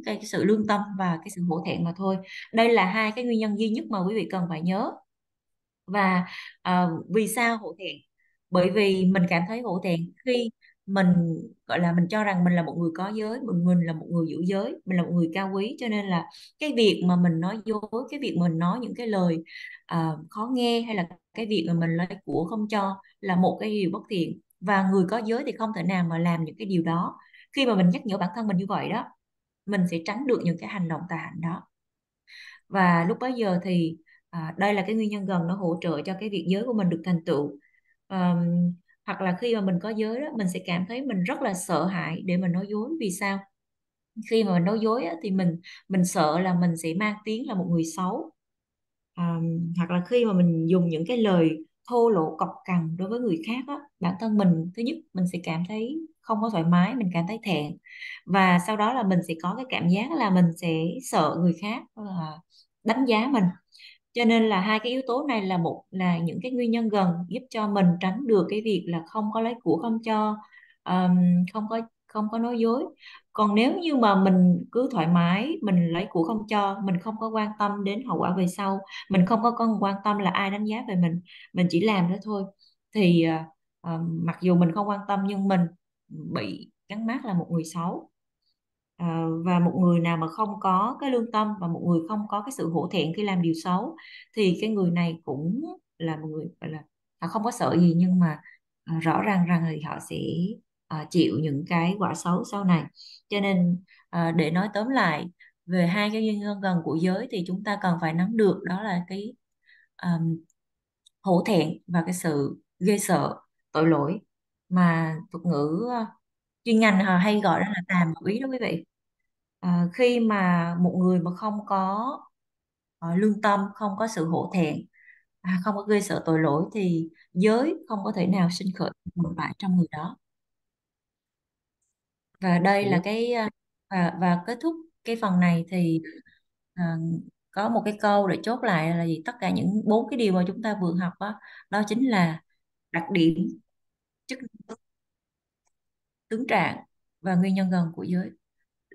cái sự lương tâm và cái sự hổ thẹn mà thôi. Đây là hai cái nguyên nhân duy nhất mà quý vị cần phải nhớ. Và vì sao hổ thẹn? Bởi vì mình cảm thấy hổ thẹn khi mình gọi là mình cho rằng mình là một người có giới, mình là một người giữ giới, mình là một người cao quý, cho nên là cái việc mà mình nói dối, cái việc mình nói những cái lời khó nghe, hay là cái việc mà mình lấy của không cho là một cái điều bất thiện, và người có giới thì không thể nào mà làm những cái điều đó. Khi mà mình nhắc nhở bản thân mình như vậy đó, mình sẽ tránh được những cái hành động tà hạnh đó. Và lúc bấy giờ thì đây là cái nguyên nhân gần nó hỗ trợ cho cái việc giới của mình được thành tựu. Hoặc là khi mà mình có giới đó, mình sẽ cảm thấy mình rất là sợ hãi để mình nói dối. Vì sao? Khi mà mình nói dối á, thì mình sợ là mình sẽ mang tiếng là một người xấu. Hoặc là khi mà mình dùng những cái lời thô lỗ cộc cằn đối với người khác á, bản thân mình thứ nhất mình sẽ cảm thấy không có thoải mái, mình cảm thấy thẹn, và sau đó là mình sẽ có cái cảm giác là mình sẽ sợ người khác đánh giá mình. Cho nên là hai cái yếu tố này là những cái nguyên nhân gần giúp cho mình tránh được cái việc là không có lấy của không cho, um, không có nói dối. Còn nếu như mà mình cứ thoải mái mình lấy của không cho, mình không có quan tâm đến hậu quả về sau, mình không có quan tâm là ai đánh giá về mình chỉ làm đó thôi, thì mặc dù mình không quan tâm nhưng mình bị gắn mác là một người xấu. Và một người nào mà không có cái lương tâm, và một người không có cái sự hổ thẹn khi làm điều xấu, thì cái người này cũng là một người gọi là họ không có sợ gì, nhưng mà rõ ràng rằng thì họ sẽ chịu những cái quả xấu sau này. Cho nên để nói tóm lại về hai cái nguyên nhân gần của giới, thì chúng ta cần phải nắm được đó là cái um, hổ thẹn và cái sự ghê sợ, tội lỗi, mà thuật ngữ chuyên ngành họ hay gọi đó là tà ma úy đó quý vị. Khi mà một người mà không có lương tâm, không có sự hổ thẹn, không có ghê sợ tội lỗi, thì giới không có thể nào sinh khởi tồn tại trong người đó. Và đây là cái và kết thúc cái phần này thì à, có một cái câu để chốt lại là gì? Tất cả những bốn cái điều mà chúng ta vừa học đó, đó chính là đặc điểm, chức năng, tướng trạng và nguyên nhân gần của giới.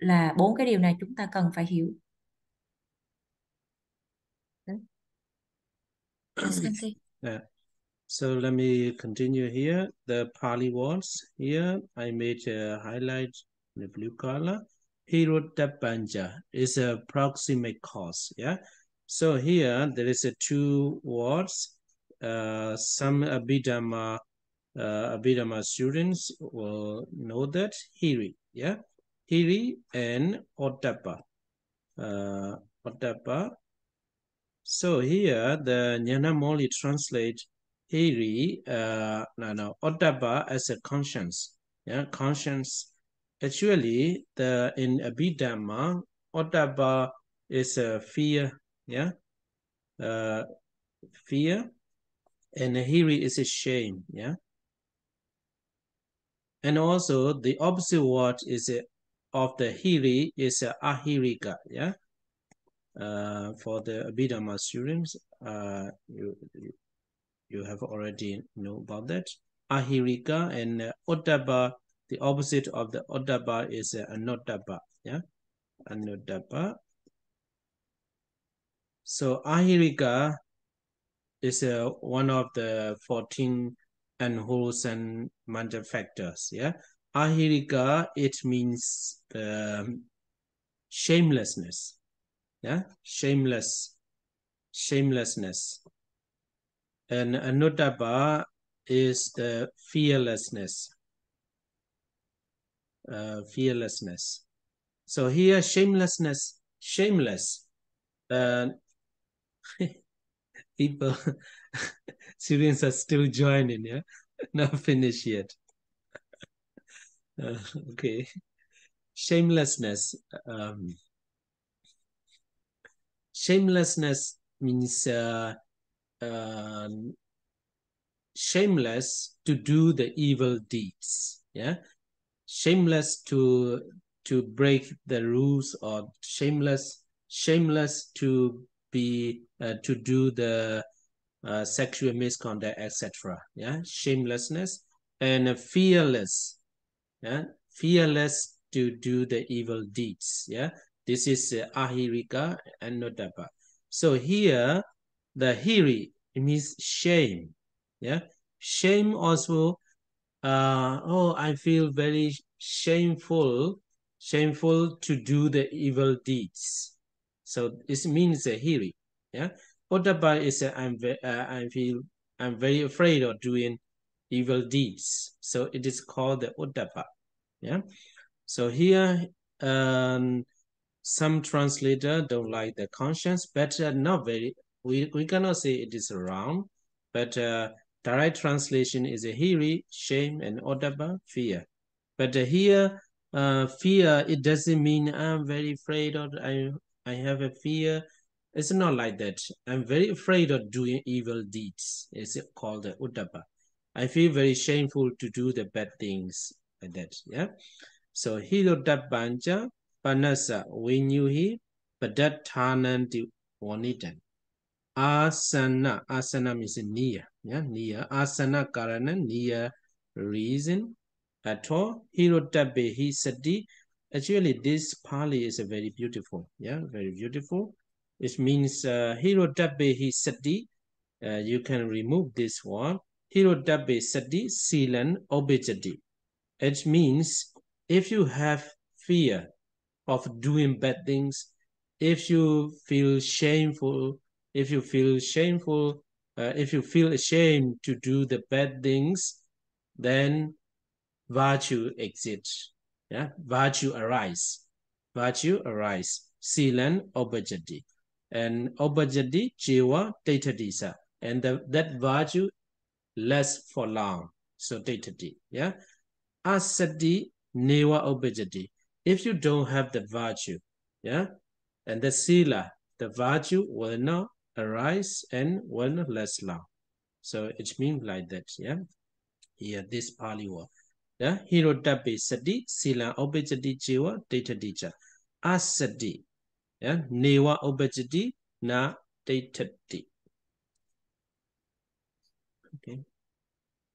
Là bốn cái điều này chúng ta cần phải hiểu. Yes, Kanki. Yeah. So let me continue here. The Pali words here, I made a highlight in the blue color. Hirotapanja is a proximate cause. Yeah. So here there is a two words. Some Abhidhamma students will know that Hiri. Yeah. Hiri and Ottappa. Ottappa. So here the Nyanamoli translate Hiri, Ottappa as a conscience. Yeah, conscience. Actually, in Abhidhamma, Ottappa is a fear. Yeah, fear, and Hiri is a shame. Yeah, and also the opposite word is of the Hiri is Ahirika. Yeah. For the Abhidhamma students, you have already know about that. Ahirika and Ottappa, the opposite of the Ottappa is Anottappa. Yeah, Anottappa. So Ahirika is one of the 14 unwholesome mental factors. Yeah, Ahirika, it means shamelessness. Yeah, shamelessness. And Anuttappa is the fearlessness. fearlessness. So here, shamelessness, shameless. People, students are still joining, yeah? Not finished yet. Okay. Shamelessness. Shamelessness means shameless to do the evil deeds. Yeah, shameless to break the rules, or shameless to be to do the sexual misconduct, etc. Yeah, shamelessness. And fearless. Yeah, fearless to do the evil deeds. Yeah, this is ahirika and nodapa. So here the hiri, it means shame. Yeah, shame also. Oh, I feel very shameful to do the evil deeds. So this means a hiri. Yeah, Ottappa is I feel I'm very afraid of doing evil deeds. So it is called the Ottappa. Yeah. So here, some translator don't like the conscience, but not very. We cannot say it is wrong, but direct translation is a hiri, shame, and Ottappa, fear. But here, fear, it doesn't mean I'm very afraid, or I have a fear. It's not like that. I'm very afraid of doing evil deeds. It's called the Ottappa. I feel very shameful to do the bad things like that. Yeah. So Hirodabanja Panasa Vinyuhi Padathananti Wanitan. Asana means near. Yeah, near. Asana Karana, near reason. At all. Hirodabehi Sati. Actually, this Pali is a very beautiful. Yeah, very beautiful. It means Hirodabehi Sati. You can remove this one. Hirodabe Sati Silan Obejati. It means if you have fear of doing bad things, if you feel shameful, if you feel ashamed to do the bad things, then virtue exists. Yeah, virtue arise. Virtue arise. Silan obajati. And obajati jiva daitadisa. And that virtue lasts for long. So daitati. Yeah. Asati neva obejati. If you don't have the virtue, yeah, and the sila, the virtue will not arise and will not last long. So it means like that, yeah. Here, this Pali word. Yeah, Hirodabe sati sila obejati jiva daitadicha. Asati, yeah, neva obejati na daitati. Okay.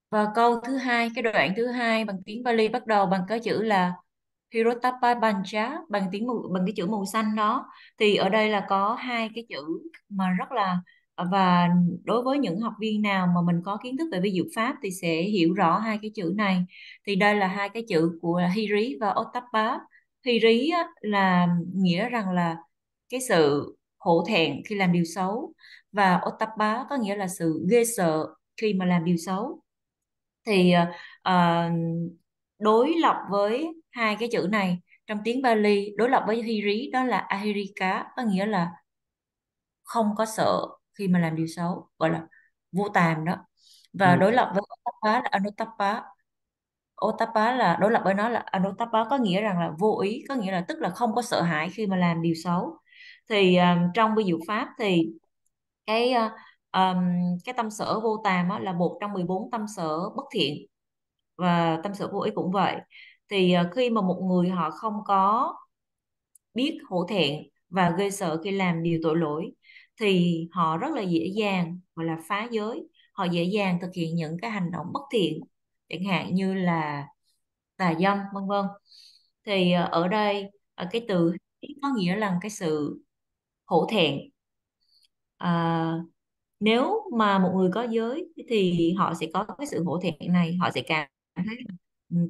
Và câu thứ hai, cái đoạn thứ hai bằng tiếng Pali bắt đầu bằng cái chữ là Hirotapa Pancha, bằng cái chữ màu xanh đó. Thì ở đây là có hai cái chữ mà rất là, và đối với những học viên nào mà mình có kiến thức về vi diệu pháp thì sẽ hiểu rõ hai cái chữ này. Thì đây là hai cái chữ của Hiri và Ottappa. Hiri á, là nghĩa rằng là cái sự hổ thẹn khi làm điều xấu, và Ottappa có nghĩa là sự ghê sợ khi mà làm điều xấu. Thì ờ, đối lập với hai cái chữ này trong tiếng Bali, đối lập với hiri đó là ahirika, có nghĩa là không có sợ khi mà làm điều xấu, gọi là vô tàm đó. Và đối lập với Ottappa là anuttappa. Ottappa là đối lập với nó là anuttappa, có nghĩa rằng là vô ý, có nghĩa là tức là không có sợ hãi khi mà làm điều xấu. Thì trong vi diệu pháp thì cái cái tâm sở vô tàm á, là một trong 14 tâm sở bất thiện, và tâm sự vô ý cũng vậy. Thì khi mà một người họ không có biết hổ thẹn và ghê sợ khi làm điều tội lỗi, thì họ rất là dễ dàng gọi là phá giới, họ dễ dàng thực hiện những cái hành động bất thiện, chẳng hạn như là tà dâm vân vân. Thì ở đây cái từ có nghĩa là cái sự hổ thẹn. Nếu mà một người có giới thì họ sẽ có cái sự hổ thẹn này, họ sẽ cảm thấy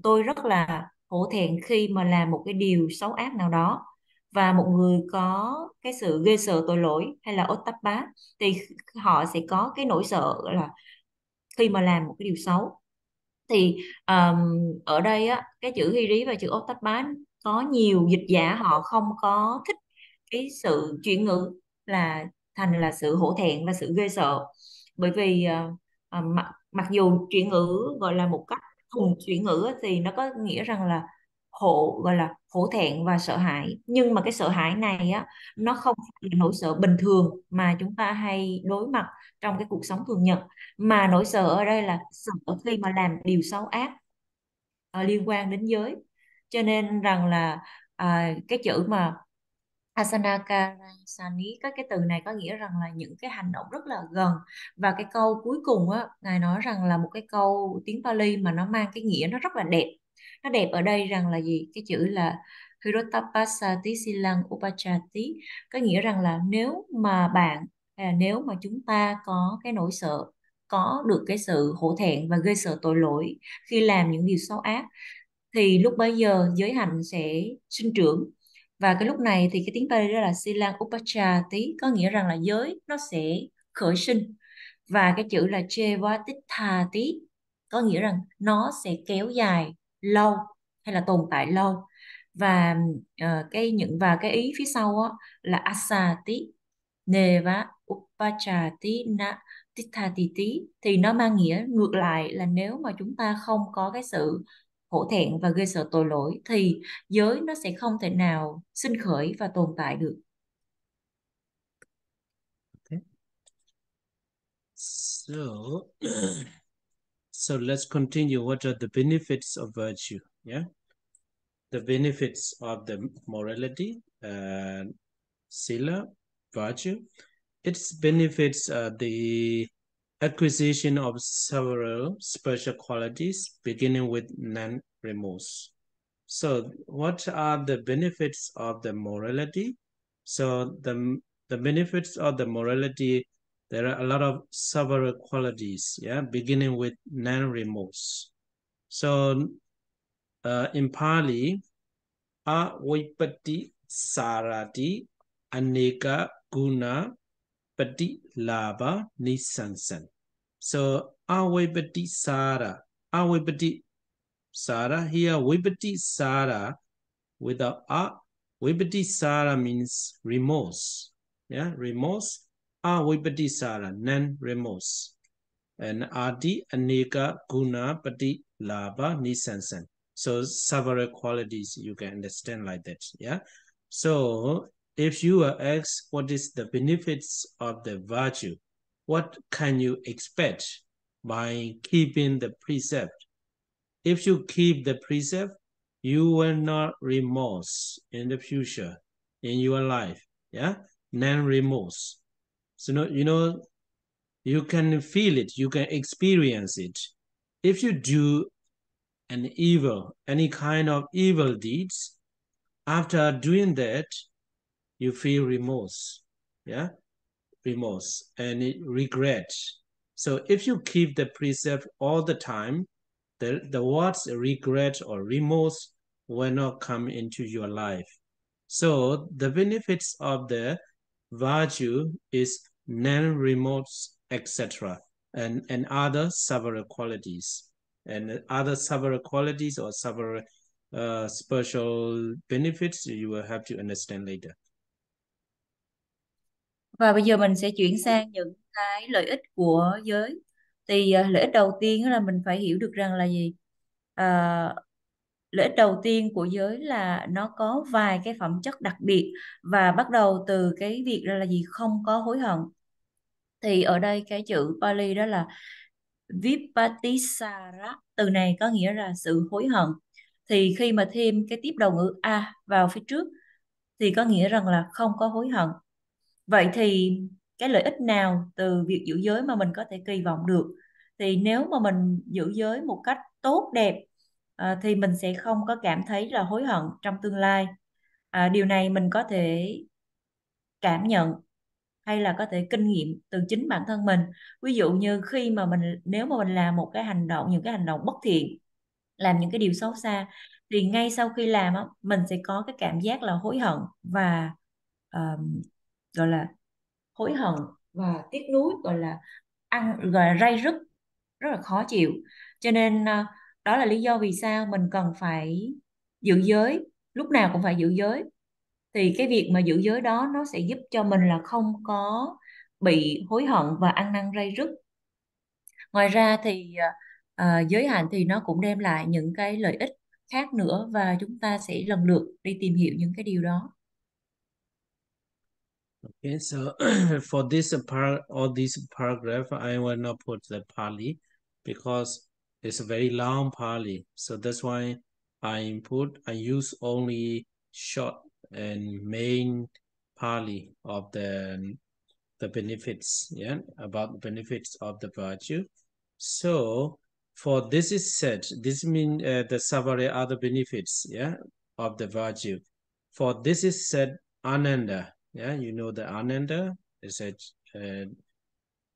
tôi rất là hổ thẹn khi mà làm một cái điều xấu ác nào đó. Và một người có cái sự ghê sợ tội lỗi hay là ottappa thì họ sẽ có cái nỗi sợ là khi mà làm một cái điều xấu. Thì ở đây á, cái chữ Hiri và chữ Ottappa có nhiều dịch giả họ không có thích cái sự chuyển ngữ là thành là sự hổ thẹn và sự ghê sợ, bởi vì mặc dù chuyển ngữ gọi là một cách thuần chuyển ngữ á, thì nó có nghĩa rằng là gọi là hổ thẹn và sợ hãi, nhưng mà cái sợ hãi này á, nó không phải là nỗi sợ bình thường mà chúng ta hay đối mặt trong cái cuộc sống thường nhật, mà nỗi sợ ở đây là sợ khi mà làm điều xấu ác liên quan đến giới. Cho nên rằng là cái chữ mà Asanakaransani, các cái từ này có nghĩa rằng là những cái hành động rất là gần. Và cái câu cuối cùng á, ngài nói rằng là một cái câu tiếng Pali mà nó mang cái nghĩa nó rất là đẹp. Nó đẹp ở đây rằng là gì? Cái chữ là Hirotapasati Silang Upachati, có nghĩa rằng là nếu mà nếu mà chúng ta có cái nỗi sợ, có được cái sự hổ thẹn và gây sợ tội lỗi khi làm những điều xấu ác, thì lúc bấy giờ giới hạnh sẽ sinh trưởng. Và cái lúc này thì cái tiếng Pali đó là Silang Upachati, có nghĩa rằng là giới nó sẽ khởi sinh. Và cái chữ là Chevatithati có nghĩa rằng nó sẽ kéo dài lâu hay là tồn tại lâu. Và cái ý phía sau á, là Asati Neva Upachati na Tithatiti, thì nó mang nghĩa ngược lại là nếu mà chúng ta không có cái sự hổ thẹn và gây sợ tội lỗi thì giới nó sẽ không thể nào sinh khởi và tồn tại được. Okay. So, so let's continue. What are the benefits of virtue? Yeah, the benefits of the morality, sila, virtue. Its benefits are the acquisition of several special qualities, beginning with non-remorse. So, what are the benefits of the morality? So, the benefits of the morality, there are a lot of several qualities, yeah, beginning with non-remorse. So, in Pali, avipatti sarati aneka guna pati laba nisansan. So, avipatti sara, here vipatti sara without a, vipatti sara means remorse. Yeah, remorse. Vipatti sara, non-remorse. And adi aneka guna pati laba nisansan. So several qualities you can understand like that. Yeah. So if you are asked what is the benefits of the virtue, what can you expect by keeping the precept? If you keep the precept, you will not remorse in the future in your life. Yeah, non-remorse. So you can feel it, you can experience it. If you do an evil, any kind of evil deeds, after doing that, you feel remorse. Yeah, remorse and regret. So if you keep the precept all the time, the words regret or remorse will not come into your life. So the benefits of the virtue is non-remorse, etc., and other several qualities. And other several qualities or several special benefits you will have to understand later. Và bây giờ mình sẽ chuyển sang những cái lợi ích của giới. Thì lợi ích đầu tiên là mình phải hiểu được rằng là gì? Lợi ích đầu tiên của giới là nó có vài cái phẩm chất đặc biệt, và bắt đầu từ cái việc đó là gì? Không có hối hận. Thì ở đây cái chữ Pali đó là Vipatisara, từ này có nghĩa là sự hối hận. Thì khi mà thêm cái tiếp đầu ngữ a vào phía trước thì có nghĩa rằng là không có hối hận. Vậy thì cái lợi ích nào từ việc giữ giới mà mình có thể kỳ vọng được? Thì nếu mà mình giữ giới một cách tốt đẹp thì mình sẽ không có cảm thấy là hối hận trong tương lai. Điều này mình có thể cảm nhận hay là có thể kinh nghiệm từ chính bản thân mình. Ví dụ như nếu mà mình làm những cái hành động bất thiện, làm những cái điều xấu xa, thì ngay sau khi làm á, mình sẽ có cái cảm giác là hối hận và gọi là hối hận và tiếc nuối, gọi là ray rứt, rất là khó chịu. Cho nên Đó là lý do vì sao mình cần phải giữ giới, lúc nào cũng phải giữ giới. Thì cái việc mà giữ giới đó nó sẽ giúp cho mình là không có bị hối hận và ăn năn ray rứt. Ngoài ra thì giới hạn thì nó cũng đem lại những cái lợi ích khác nữa, và chúng ta sẽ lần lượt đi tìm hiểu những cái điều đó. Okay, so for this all these paragraph, I will not put the Pali because it's a very long Pali. So that's why I use only short and main Pali of the benefits, yeah, about the benefits of the virtue. So for this is said, this means the several other benefits, yeah, of the virtue. For this is said Ananda, yeah, you know the Ananda is a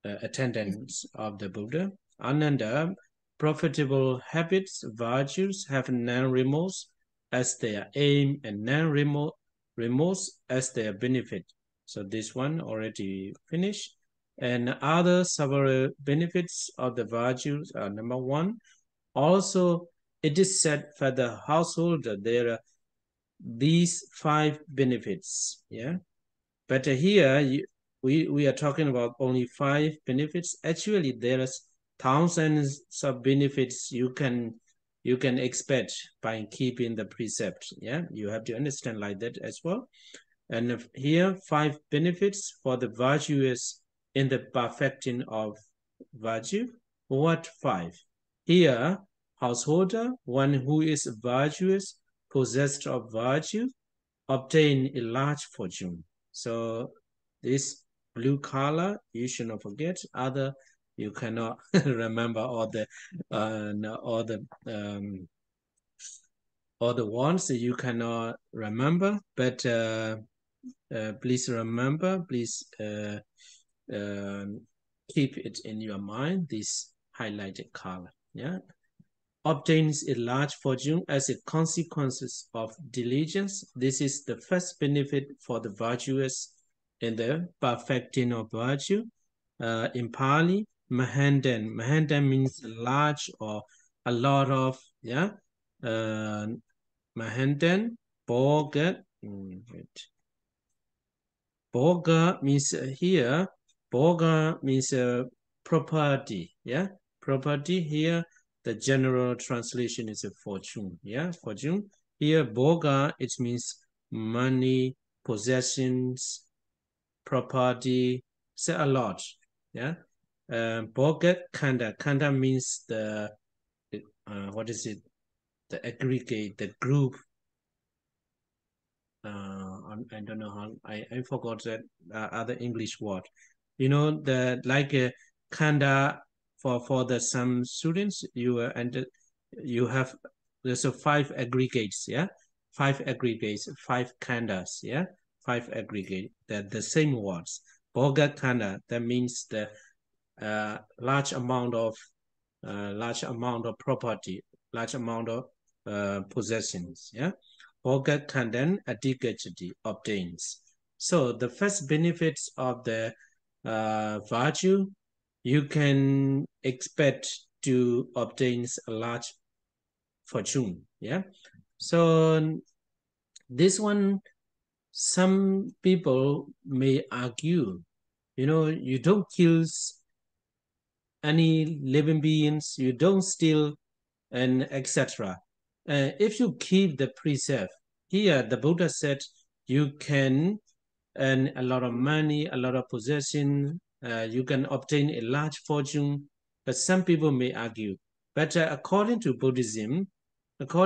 attendance of the Buddha. Ananda, profitable habits, virtues have non-remorse as their aim and non-remorse as their benefit. So this one already finished. And other several benefits of the virtues are number one. Also, it is said for the householder there are these 5 benefits. Yeah, but here we are talking about only 5 benefits. Actually, there's thousands of benefits you can expect by keeping the precept. Yeah, you have to understand like that as well. And here 5 benefits for the virtuous in the perfecting of virtue. What 5? Here, householder, one who is virtuous, possessed of virtue, obtain a large fortune. So this blue color, you should not forget. Other, you cannot remember all the ones you cannot remember. But please remember. Please keep it in your mind. This highlighted color. Yeah. Obtains a large fortune as a consequence of diligence. This is the first benefit for the virtuous in the perfecting of virtue. In Pali, Mahandan. Mahandan means large or a lot of, yeah. Mahandan, Bogat. Boga means here, Boga means property, yeah? Property here, the general translation is a fortune, yeah? Fortune. Here, Boga, it means money, possessions, property, say a lot, yeah? Boga Kanda. Kanda means what is it? The aggregate, the group. I don't know how I forgot that other English word. You know the like kanda for the some students and you have there's a 5 aggregates, yeah, 5 aggregates, 5 kandas, yeah, 5 aggregate that the same words. Boga kanda, that means the large amount of property, large amount of possessions, yeah. Boga Kandan Adigachati obtains. So the first benefits of the virtue, you can expect to obtain a large fortune. Yeah. So this one, some people may argue, you don't kill any living beings, you don't steal, and etc. If you keep the precept, here the Buddha said you can earn a lot of money, a lot of possession, you can obtain a large fortune, but some people may argue. But according to Buddhism, the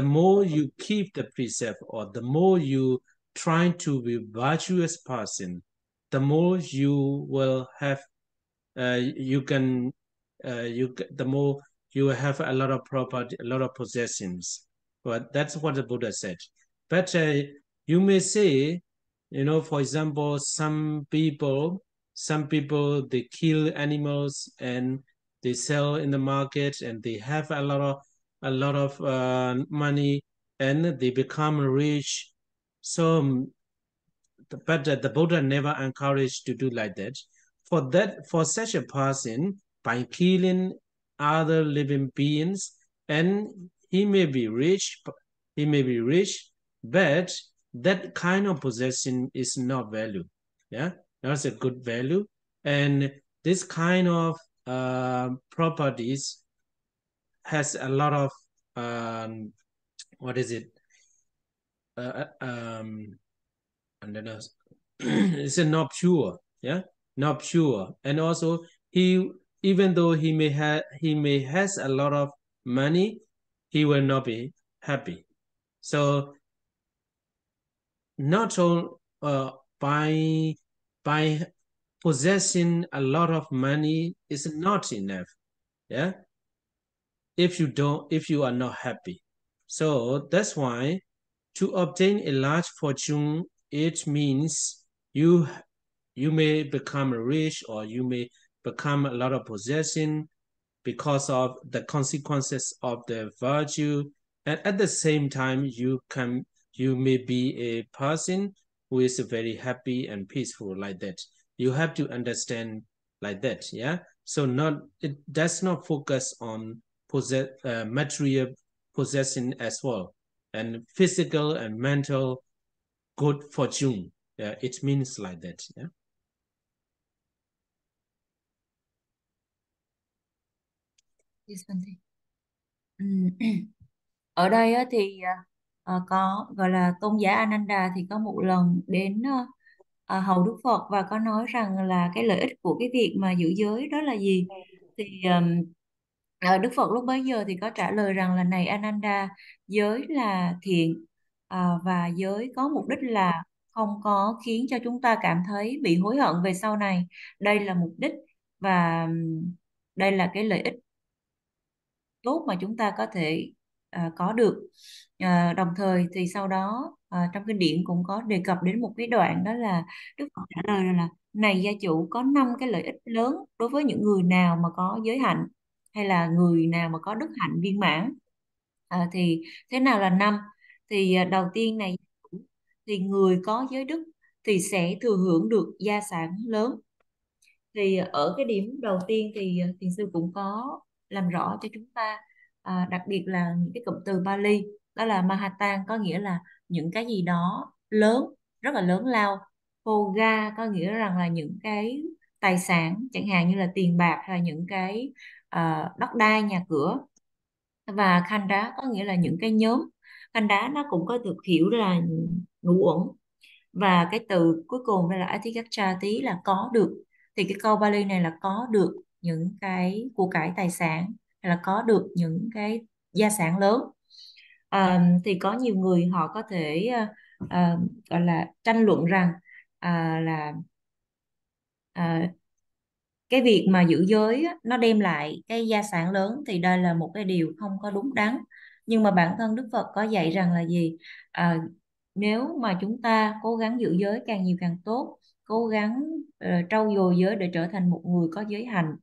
more you keep the precept or the more you try to be virtuous person, the more you will have the more you have a lot of property, a lot of possessions. But that's what the Buddha said. But you may say, for example, some people they kill animals and they sell in the market and they have a lot of money and they become rich. So but the Buddha never encouraged to do like that. For such a person, by killing other living beings, and he may be rich, but that kind of possession is not value. Yeah, that's a good value. And this kind of properties has a lot of what is it? I don't know. It's not pure. Yeah, not pure. And also, he, even though he may has a lot of money, he will not be happy. So not all by possessing a lot of money is not enough. Yeah, if you are not happy. So that's why to obtain a large fortune, it means you may become rich, or you may become a lot of possession because of the consequences of the virtue. And at the same time, you may be a person who is very happy and peaceful, like that. You have to understand like that. Yeah, so it does not focus on material possession as well, and physical and mental good fortune. Yeah, it means like that. Yeah. Yes, Vâng. Ở đây á, thì có gọi là tôn giả Ananda thì có một lần đến hầu Đức Phật và có nói rằng là cái lợi ích của cái việc mà giữ giới đó là gì. Thì Đức Phật lúc bấy giờ thì có trả lời rằng là này Ananda, giới là thiện, và giới có mục đích là không có khiến cho chúng ta cảm thấy bị hối hận về sau này. Đây là mục đích, và đây là cái lợi ích tốt mà chúng ta có thể có được. Đồng thời thì sau đó trong kinh điển cũng có đề cập đến một cái đoạn, đó là Đức Phật trả lời là này gia chủ, có 5 cái lợi ích lớn đối với những người nào mà có giới hạnh, hay là người nào mà có đức hạnh viên mãn. Thì thế nào là 5? Thì đầu tiên này, thì người có giới đức thì sẽ thừa hưởng được gia sản lớn. Thì ở cái điểm đầu tiên thì thiền sư cũng có làm rõ cho chúng ta, đặc biệt là những cái cụm từ Bali, đó là Mahatan, có nghĩa là những cái gì đó lớn, rất là lớn lao. Phoga có nghĩa rằng là những cái tài sản, chẳng hạn như là tiền bạc, hay là những cái đất đai, nhà cửa. Và Khanda có nghĩa là những cái nhóm. Khanda nó cũng có được hiểu là ngũ uẩn, và cái từ cuối cùng đây là Athigachati là có được. Thì cái câu Bali này là có được những cái của cải tài sản, hay là có được những cái gia sản lớn. Thì có nhiều người họ có thể gọi là tranh luận rằng là cái việc mà giữ giới á, nó đem lại cái gia sản lớn, thì đây là một cái điều không có đúng đắn. Nhưng mà bản thân Đức Phật có dạy rằng là gì? Nếu mà chúng ta cố gắng giữ giới càng nhiều càng tốt, cố gắng trau dồi giới để trở thành một người có giới hạnh,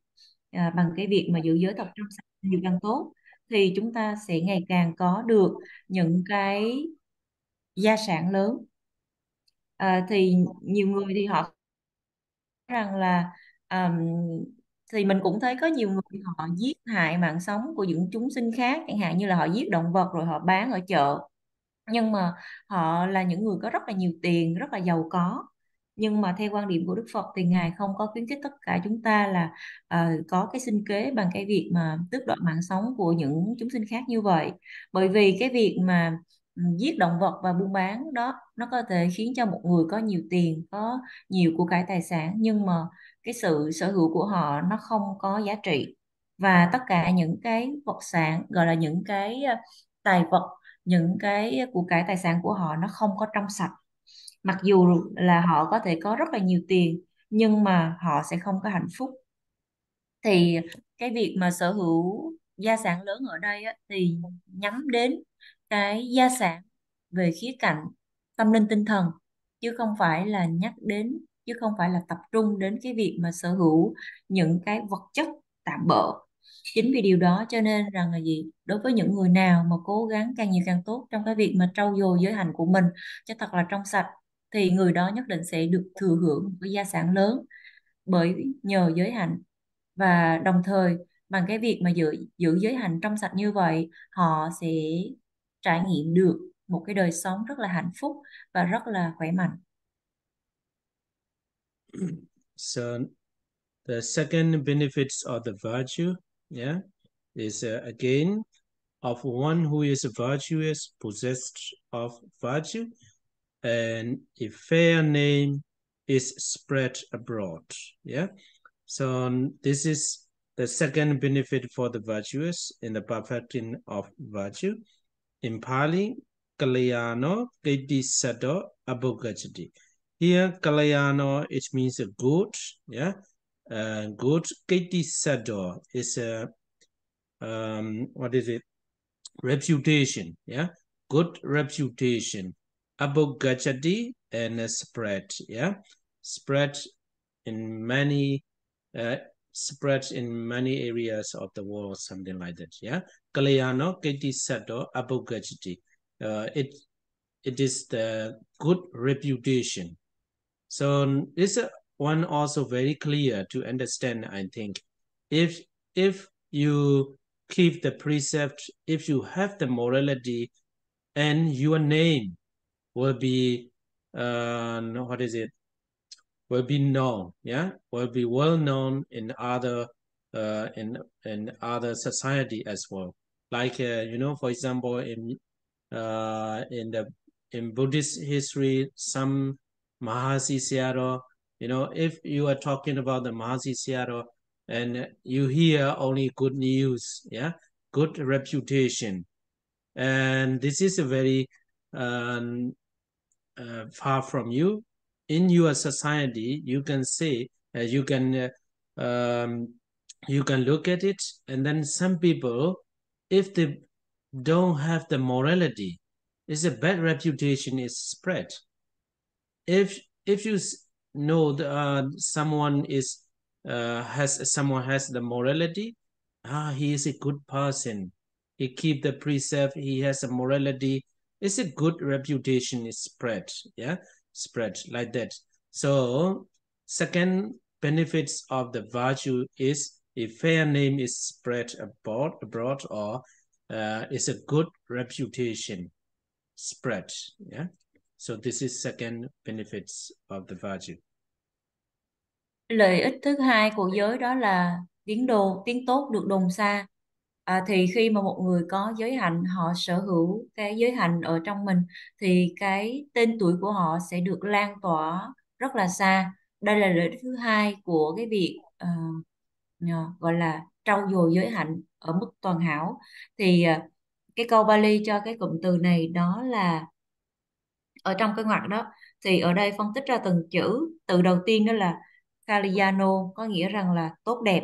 bằng cái việc mà giữ giới thật trong sạch nhiều càng tốt, thì chúng ta sẽ ngày càng có được những cái gia sản lớn. Thì nhiều người thì họ rằng là ờm, thì mình cũng thấy có nhiều người họ giết hại mạng sống của những chúng sinh khác, chẳng hạn như là họ giết động vật rồi họ bán ở chợ. Nhưng mà họ là những người có rất là nhiều tiền, rất là giàu có. Nhưng mà theo quan điểm của Đức Phật thì Ngài không có khuyến khích tất cả chúng ta là có cái sinh kế bằng cái việc mà tước đoạt mạng sống của những chúng sinh khác như vậy. Bởi vì cái việc mà giết động vật và buôn bán đó, nó có thể khiến cho một người có nhiều tiền, có nhiều của cải tài sản, nhưng mà cái sự sở hữu của họ nó không có giá trị. Và tất cả những cái vật sản, gọi là những cái tài vật, những cái của cải tài sản của họ nó không có trong sạch. Mặc dù là họ có thể có rất là nhiều tiền, nhưng mà họ sẽ không có hạnh phúc. Thì cái việc mà sở hữu gia sản lớn ở đây á, thì nhắm đến cái gia sản về khía cạnh tâm linh tinh thần, chứ không phải là nhắc đến, chứ không phải là tập trung đến cái việc mà sở hữu những cái vật chất tạm bợ. Chính vì điều đó cho nên rằng là gì, đối với những người nào mà cố gắng càng nhiều càng tốt trong cái việc mà trau dồi giới hạnh của mình cho thật là trong sạch, thì người đó nhất định sẽ được thừa hưởng một cái gia sản lớn bởi nhờ giới hạnh. Và đồng thời bằng cái việc mà giữ giới hạnh trong sạch như vậy, họ sẽ trải nghiệm được một cái đời sống rất là hạnh phúc và rất là khỏe mạnh. So the second benefits of the virtue, yeah, is again of one who is virtuous, possessed of virtue, and a fair name is spread abroad. Yeah. So this is the second benefit for the virtuous in the perfecting of virtue. In Pali, Kalayano Keti Sato Abogachati. Here, Kalayano, it means a good, yeah. Good Keti Sato is a what is it? Reputation, yeah. Good reputation. Abogachati and spread, yeah. Spread in many spread in many areas of the world, something like that. Yeah, Kalayano Keti Sato Abogachiti. It is the good reputation. So this one also very clear to understand. I think if you keep the precept, if you have the morality, and your name will be what is it? Will be known, yeah, will be well known in other other society as well. Like for example, in the in Buddhist history, some Mahasi Sayadaw, if you are talking about the Mahasi Sayadaw and you hear only good news, yeah, good reputation, and this is a very um, far from you. In your society, you can say you can look at it, and then some people, if they don't have the morality, it's a bad reputation is spread. If you know someone is someone has the morality, he is a good person, he keep the precept, he has a morality, it's a good reputation is spread, yeah, spread like that. So second benefits of the virtue is a fair name is spread abroad, or it's a good reputation spread, yeah. So this is second benefits of the virtue. Lợi ích thứ hai của giới đó là tiếng tốt được đồn xa. Thì khi mà một người có giới hạnh, họ sở hữu cái giới hạnh ở trong mình, thì cái tên tuổi của họ sẽ được lan tỏa rất là xa. Đây là lợi ích thứ hai của cái việc gọi là trau dồi giới hạnh ở mức toàn hảo. Thì cái câu Bali cho cái cụm từ này đó là ở trong cái ngoặc đó, thì ở đây phân tích ra từng chữ. Từ đầu tiên đó là Kalyano, có nghĩa rằng là tốt đẹp.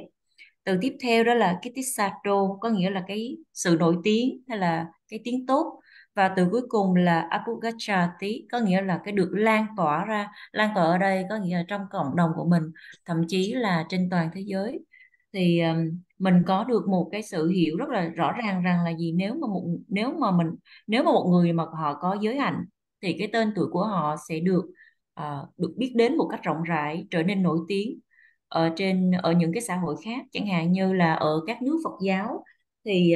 Từ tiếp theo đó là Kittisato, có nghĩa là cái sự nổi tiếng hay là cái tiếng tốt. Và từ cuối cùng là Apugachati, có nghĩa là cái được lan tỏa ra. Lan tỏa ở đây có nghĩa là trong cộng đồng của mình, thậm chí là trên toàn thế giới. Thì mình có được một cái sự hiểu rất là rõ ràng rằng là gì, nếu mà một người mà họ có giới hạnh, thì cái tên tuổi của họ sẽ được biết đến một cách rộng rãi, trở nên nổi tiếng ở những cái xã hội khác. Chẳng hạn như là ở các nước Phật giáo, thì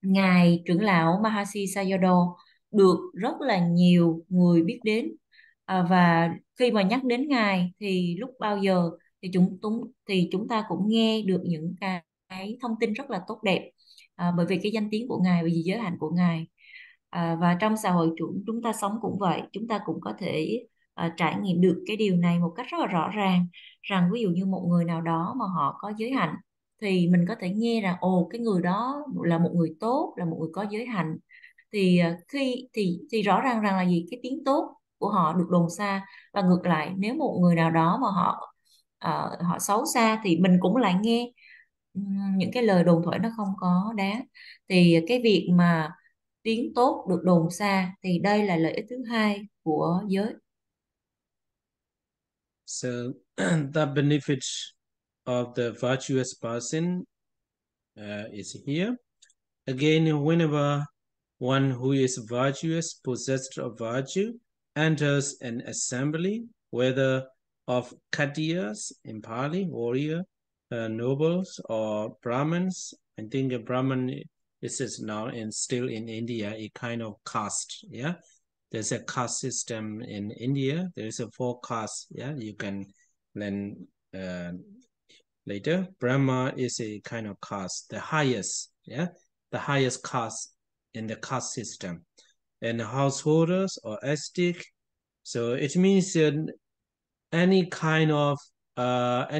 ngài trưởng lão Mahasi Sayadaw được rất là nhiều người biết đến. Và khi mà nhắc đến ngài thì lúc bao giờ thì chúng ta cũng nghe được những cái thông tin rất là tốt đẹp, bởi vì cái danh tiếng của ngài, bởi vì giới hạnh của ngài. Và trong xã hội chúng ta sống cũng vậy, chúng ta cũng có thể trải nghiệm được cái điều này một cách rất là rõ ràng, rằng ví dụ như một người nào đó mà họ có giới hạnh, thì mình có thể nghe rằng ồ, cái người đó là một người tốt, là một người có giới hạnh. Thì thì rõ ràng rằng là gì, cái tiếng tốt của họ được đồn xa. Và ngược lại, nếu một người nào đó mà họ xấu xa, thì mình cũng lại nghe những cái lời đồn thổi nó không có đáng. Thì cái việc mà tiếng tốt được đồn xa, thì đây là lợi ích thứ hai của giới. So the benefit of the virtuous person is here. Again, whenever one who is virtuous, possessed of virtue, enters an assembly, whether of Khatiyas in Pali, warrior, nobles or Brahmins. I think a Brahmin is now still in India a kind of caste. Yeah, there's a caste system in India. There's a 4 castes. Yeah, you can learn later. Brahma is a kind of caste, the highest. Yeah, the highest caste in the caste system. And householders or ascetic. So it means any kind of what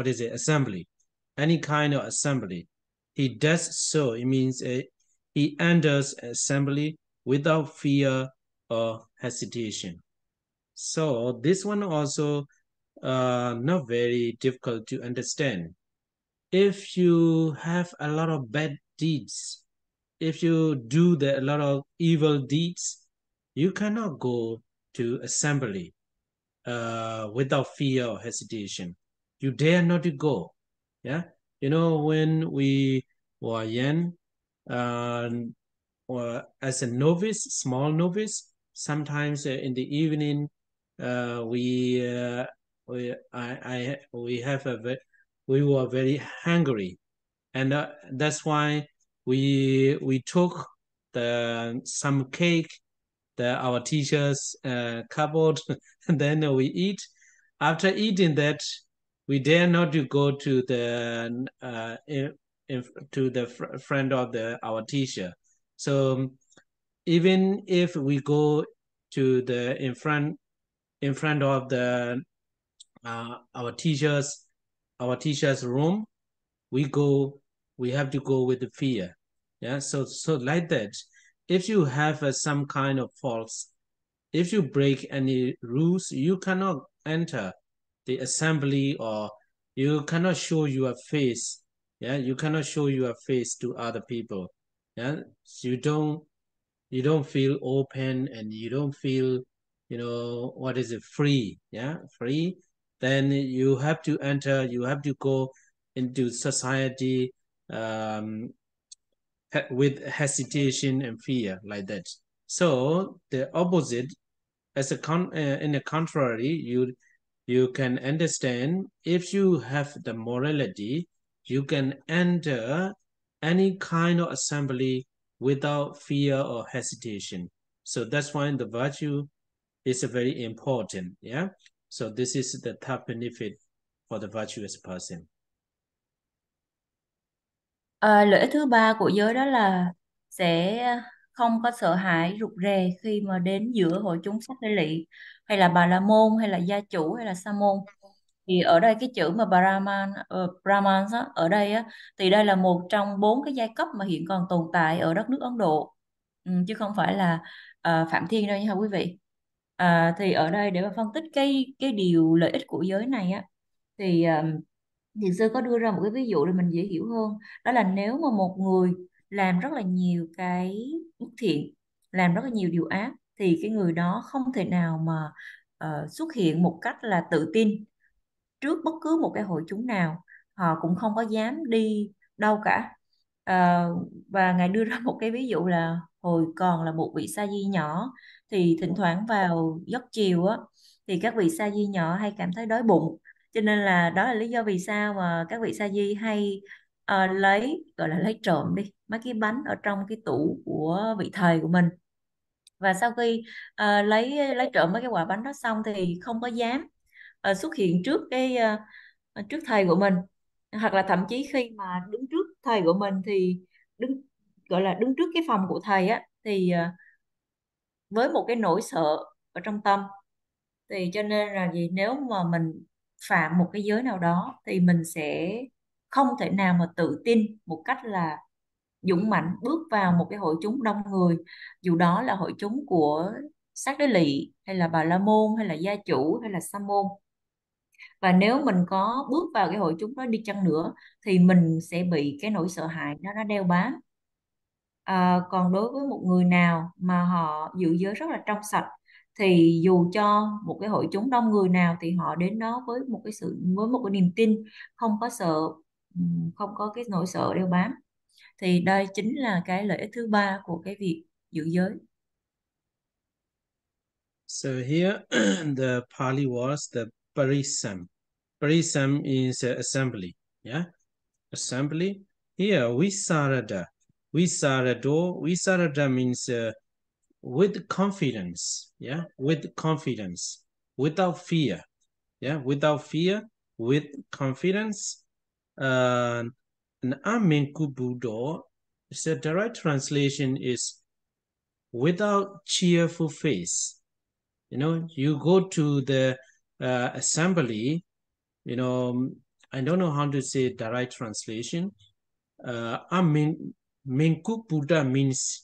is it, assembly, any kind of assembly he does, so it means he enters assembly without fear or hesitation. So this one also not very difficult to understand. If you have a lot of bad deeds, if you do a lot of evil deeds, you cannot go to assembly without fear or hesitation. You dare not to go. Yeah, when we were young, uh, or as a novice, small novice, sometimes in the evening, we we have we were very hungry, and that's why we took some cake that our teachers cupboard, and then we eat. After eating that, we dare not to go to the to the friend of our teacher. So even if we go to the in front of the our teacher's room, we have to go with the fear. Yeah, so like that, if you have some kind of faults, if you break any rules, you cannot enter the assembly, or you cannot show your face. Yeah, you cannot show your face to other people. Yeah, so you don't feel open, and you don't feel, what is it, free. Yeah, free. Then you have to enter, you have to go into society um, with hesitation and fear, like that. So the opposite, in the contrary, you can understand, if you have the morality, you can enter any kind of assembly without fear or hesitation. So that's why the virtue is very important. Yeah, so this is the top benefit for the virtuous person. Lợi ích thứ ba của giới đó là sẽ không có sợ hãi rụt rè khi mà đến giữa hội chúng sắc đế lị, hay là bà la môn, hay là gia chủ, hay là sa môn. Thì ở đây cái chữ mà Brahmans á, ở đây á, thì đây là một trong 4 cái giai cấp mà hiện còn tồn tại ở đất nước Ấn Độ, chứ không phải là Phạm Thiên đâu nha quý vị. Thì ở đây để mà phân tích cái điều lợi ích của giới này á, thì Thiền sư có đưa ra một cái ví dụ để mình dễ hiểu hơn. Đó là nếu mà một người làm rất là nhiều cái bất thiện, làm rất là nhiều điều ác, thì cái người đó không thể nào mà xuất hiện một cách là tự tin trước bất cứ một cái hội chúng nào. Họ cũng không có dám đi đâu cả. Và Ngài đưa ra một cái ví dụ là hồi còn là một vị sa di nhỏ, thì thỉnh thoảng vào giấc chiều á, thì các vị sa di nhỏ hay cảm thấy đói bụng, cho nên là đó là lý do vì sao mà các vị sa di hay gọi là lấy trộm đi mấy cái bánh ở trong cái tủ của vị thầy của mình. Và sau khi lấy trộm mấy cái quả bánh đó xong thì không có dám xuất hiện trước thầy của mình, hoặc là thậm chí khi mà đứng trước thầy của mình thì đứng gọi là đứng trước cái phòng của thầy á, thì với một cái nỗi sợ ở trong tâm. Thì cho nên là gì, nếu mà mình phạm một cái giới nào đó thì mình sẽ không thể nào mà tự tin một cách là dũng mãnh bước vào một cái hội chúng đông người, dù đó là hội chúng của sắc đế lỵ, hay là bà la môn, hay là gia chủ, hay là sa môn. Và nếu mình có bước vào cái hội chúng đó đi chăng nữa, thì mình sẽ bị cái nỗi sợ hãi đó nó đeo bám. Còn đối với một người nào mà họ giữ giới rất là trong sạch, thì dù cho một cái hội chúng đông người nào thì họ đến đó với một cái niềm tin, không có sợ, không có cái nỗi sợ đeo bám. Thì đây chính là cái lợi ích thứ ba của cái việc giữ giới. So here the Pali was the parisam. Parisam is assembly. Yeah, assembly. Here, Visarada. Visarada means with confidence. Yeah, with confidence, without fear. Yeah, without fear, with confidence. And Amenkubudo, the direct translation is without cheerful face. You go to the assembly, I don't know how to say direct translation. Menkuk Buddha means,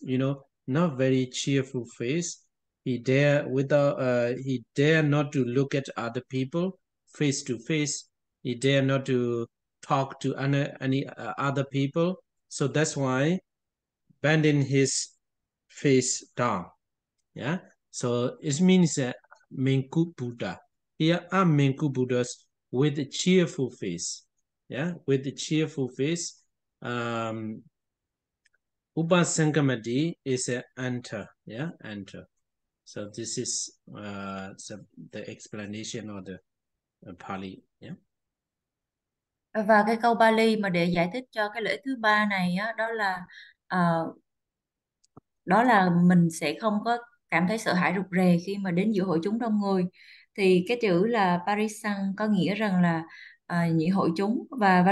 not very cheerful face. He dare not to look at other people face to face. He dare not to talk to any other people. So that's why bending his face down. Yeah. So it means Menkuk Buddha. Here are Menkuk Buddhas with a cheerful face. Yeah, with a cheerful face. Upasangamati is an enter. Yeah, enter. So this is the explanation of the Pali. Yeah. Và cái câu Pali mà để giải thích cho cái lễ thứ ba này á, ờ, đó là mình sẽ không có cảm thấy sợ hãi rụt rè khi mà đến giữa hội chúng đông người. Thì cái chữ là Parisang có nghĩa rằng là nhị hội chúng, và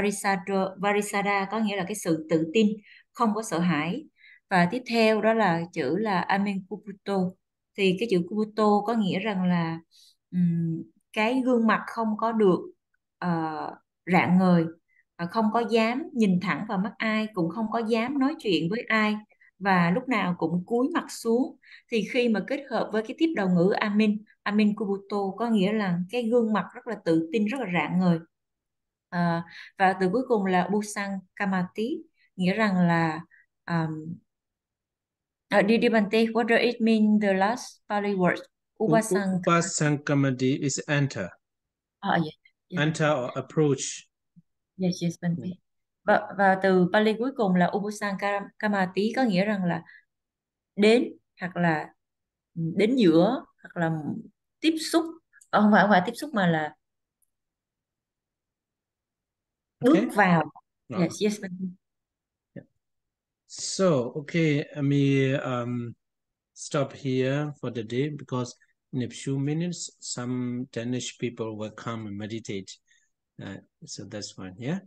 Varisada có nghĩa là cái sự tự tin, không có sợ hãi. Và tiếp theo đó là chữ là Amen Kubuto. Thì cái chữ Kubuto có nghĩa rằng là cái gương mặt không có được rạng ngời, không có dám nhìn thẳng vào mắt ai, cũng không có dám nói chuyện với ai, và lúc nào cũng cúi mặt xuống. Thì khi mà kết hợp với cái tiếp đầu ngữ Amin Kubuto có nghĩa là cái gương mặt rất là tự tin, rất là rạng ngời. Và từ cuối cùng là Busan Kamati, nghĩa rằng là Didibante, what does it mean, the last Pali word? Upasangamati is enter. Yes. Enter or approach. Yes, Bante. Và từ Pali cuối cùng là Ubusan Kamati có nghĩa rằng là đến, hoặc là đến giữa, hoặc là tiếp xúc. Không phải tiếp xúc mà là bước vào. Yes. So, okay, let me stop here for the day, because in a few minutes some Danish people will come and meditate. So that's fine. Yeah.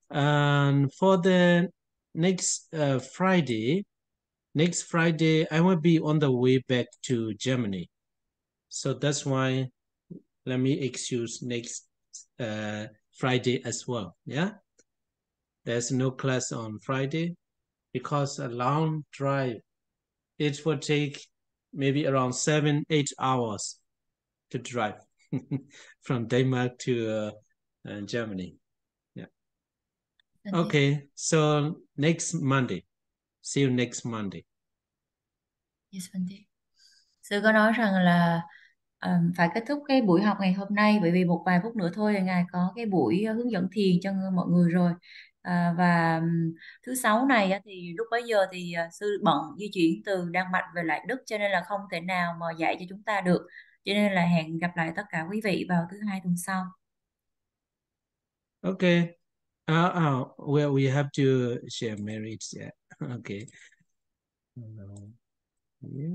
And for the next Friday, I will be on the way back to Germany. So that's why let me excuse next Friday as well. Yeah. There's no class on Friday because a long drive. It will take maybe around 7-8 hours to drive from Denmark to Germany. Yeah. Okay. So next Monday. See you next Monday. Yes, Sư có nói rằng là phải kết thúc cái buổi học ngày hôm nay, bởi vì một vài phút nữa thôi là Ngài có cái buổi hướng dẫn thiền cho mọi người rồi. Và thứ sáu này á, thì lúc bấy giờ thì sư bận di chuyển từ Đan Mạch về lại Đức, cho nên là không thể nào mà dạy cho chúng ta được. Cho nên là hẹn gặp lại tất cả quý vị vào thứ hai tuần sau. Okay. Well, we have to share marriage. Yeah. Okay. Yeah.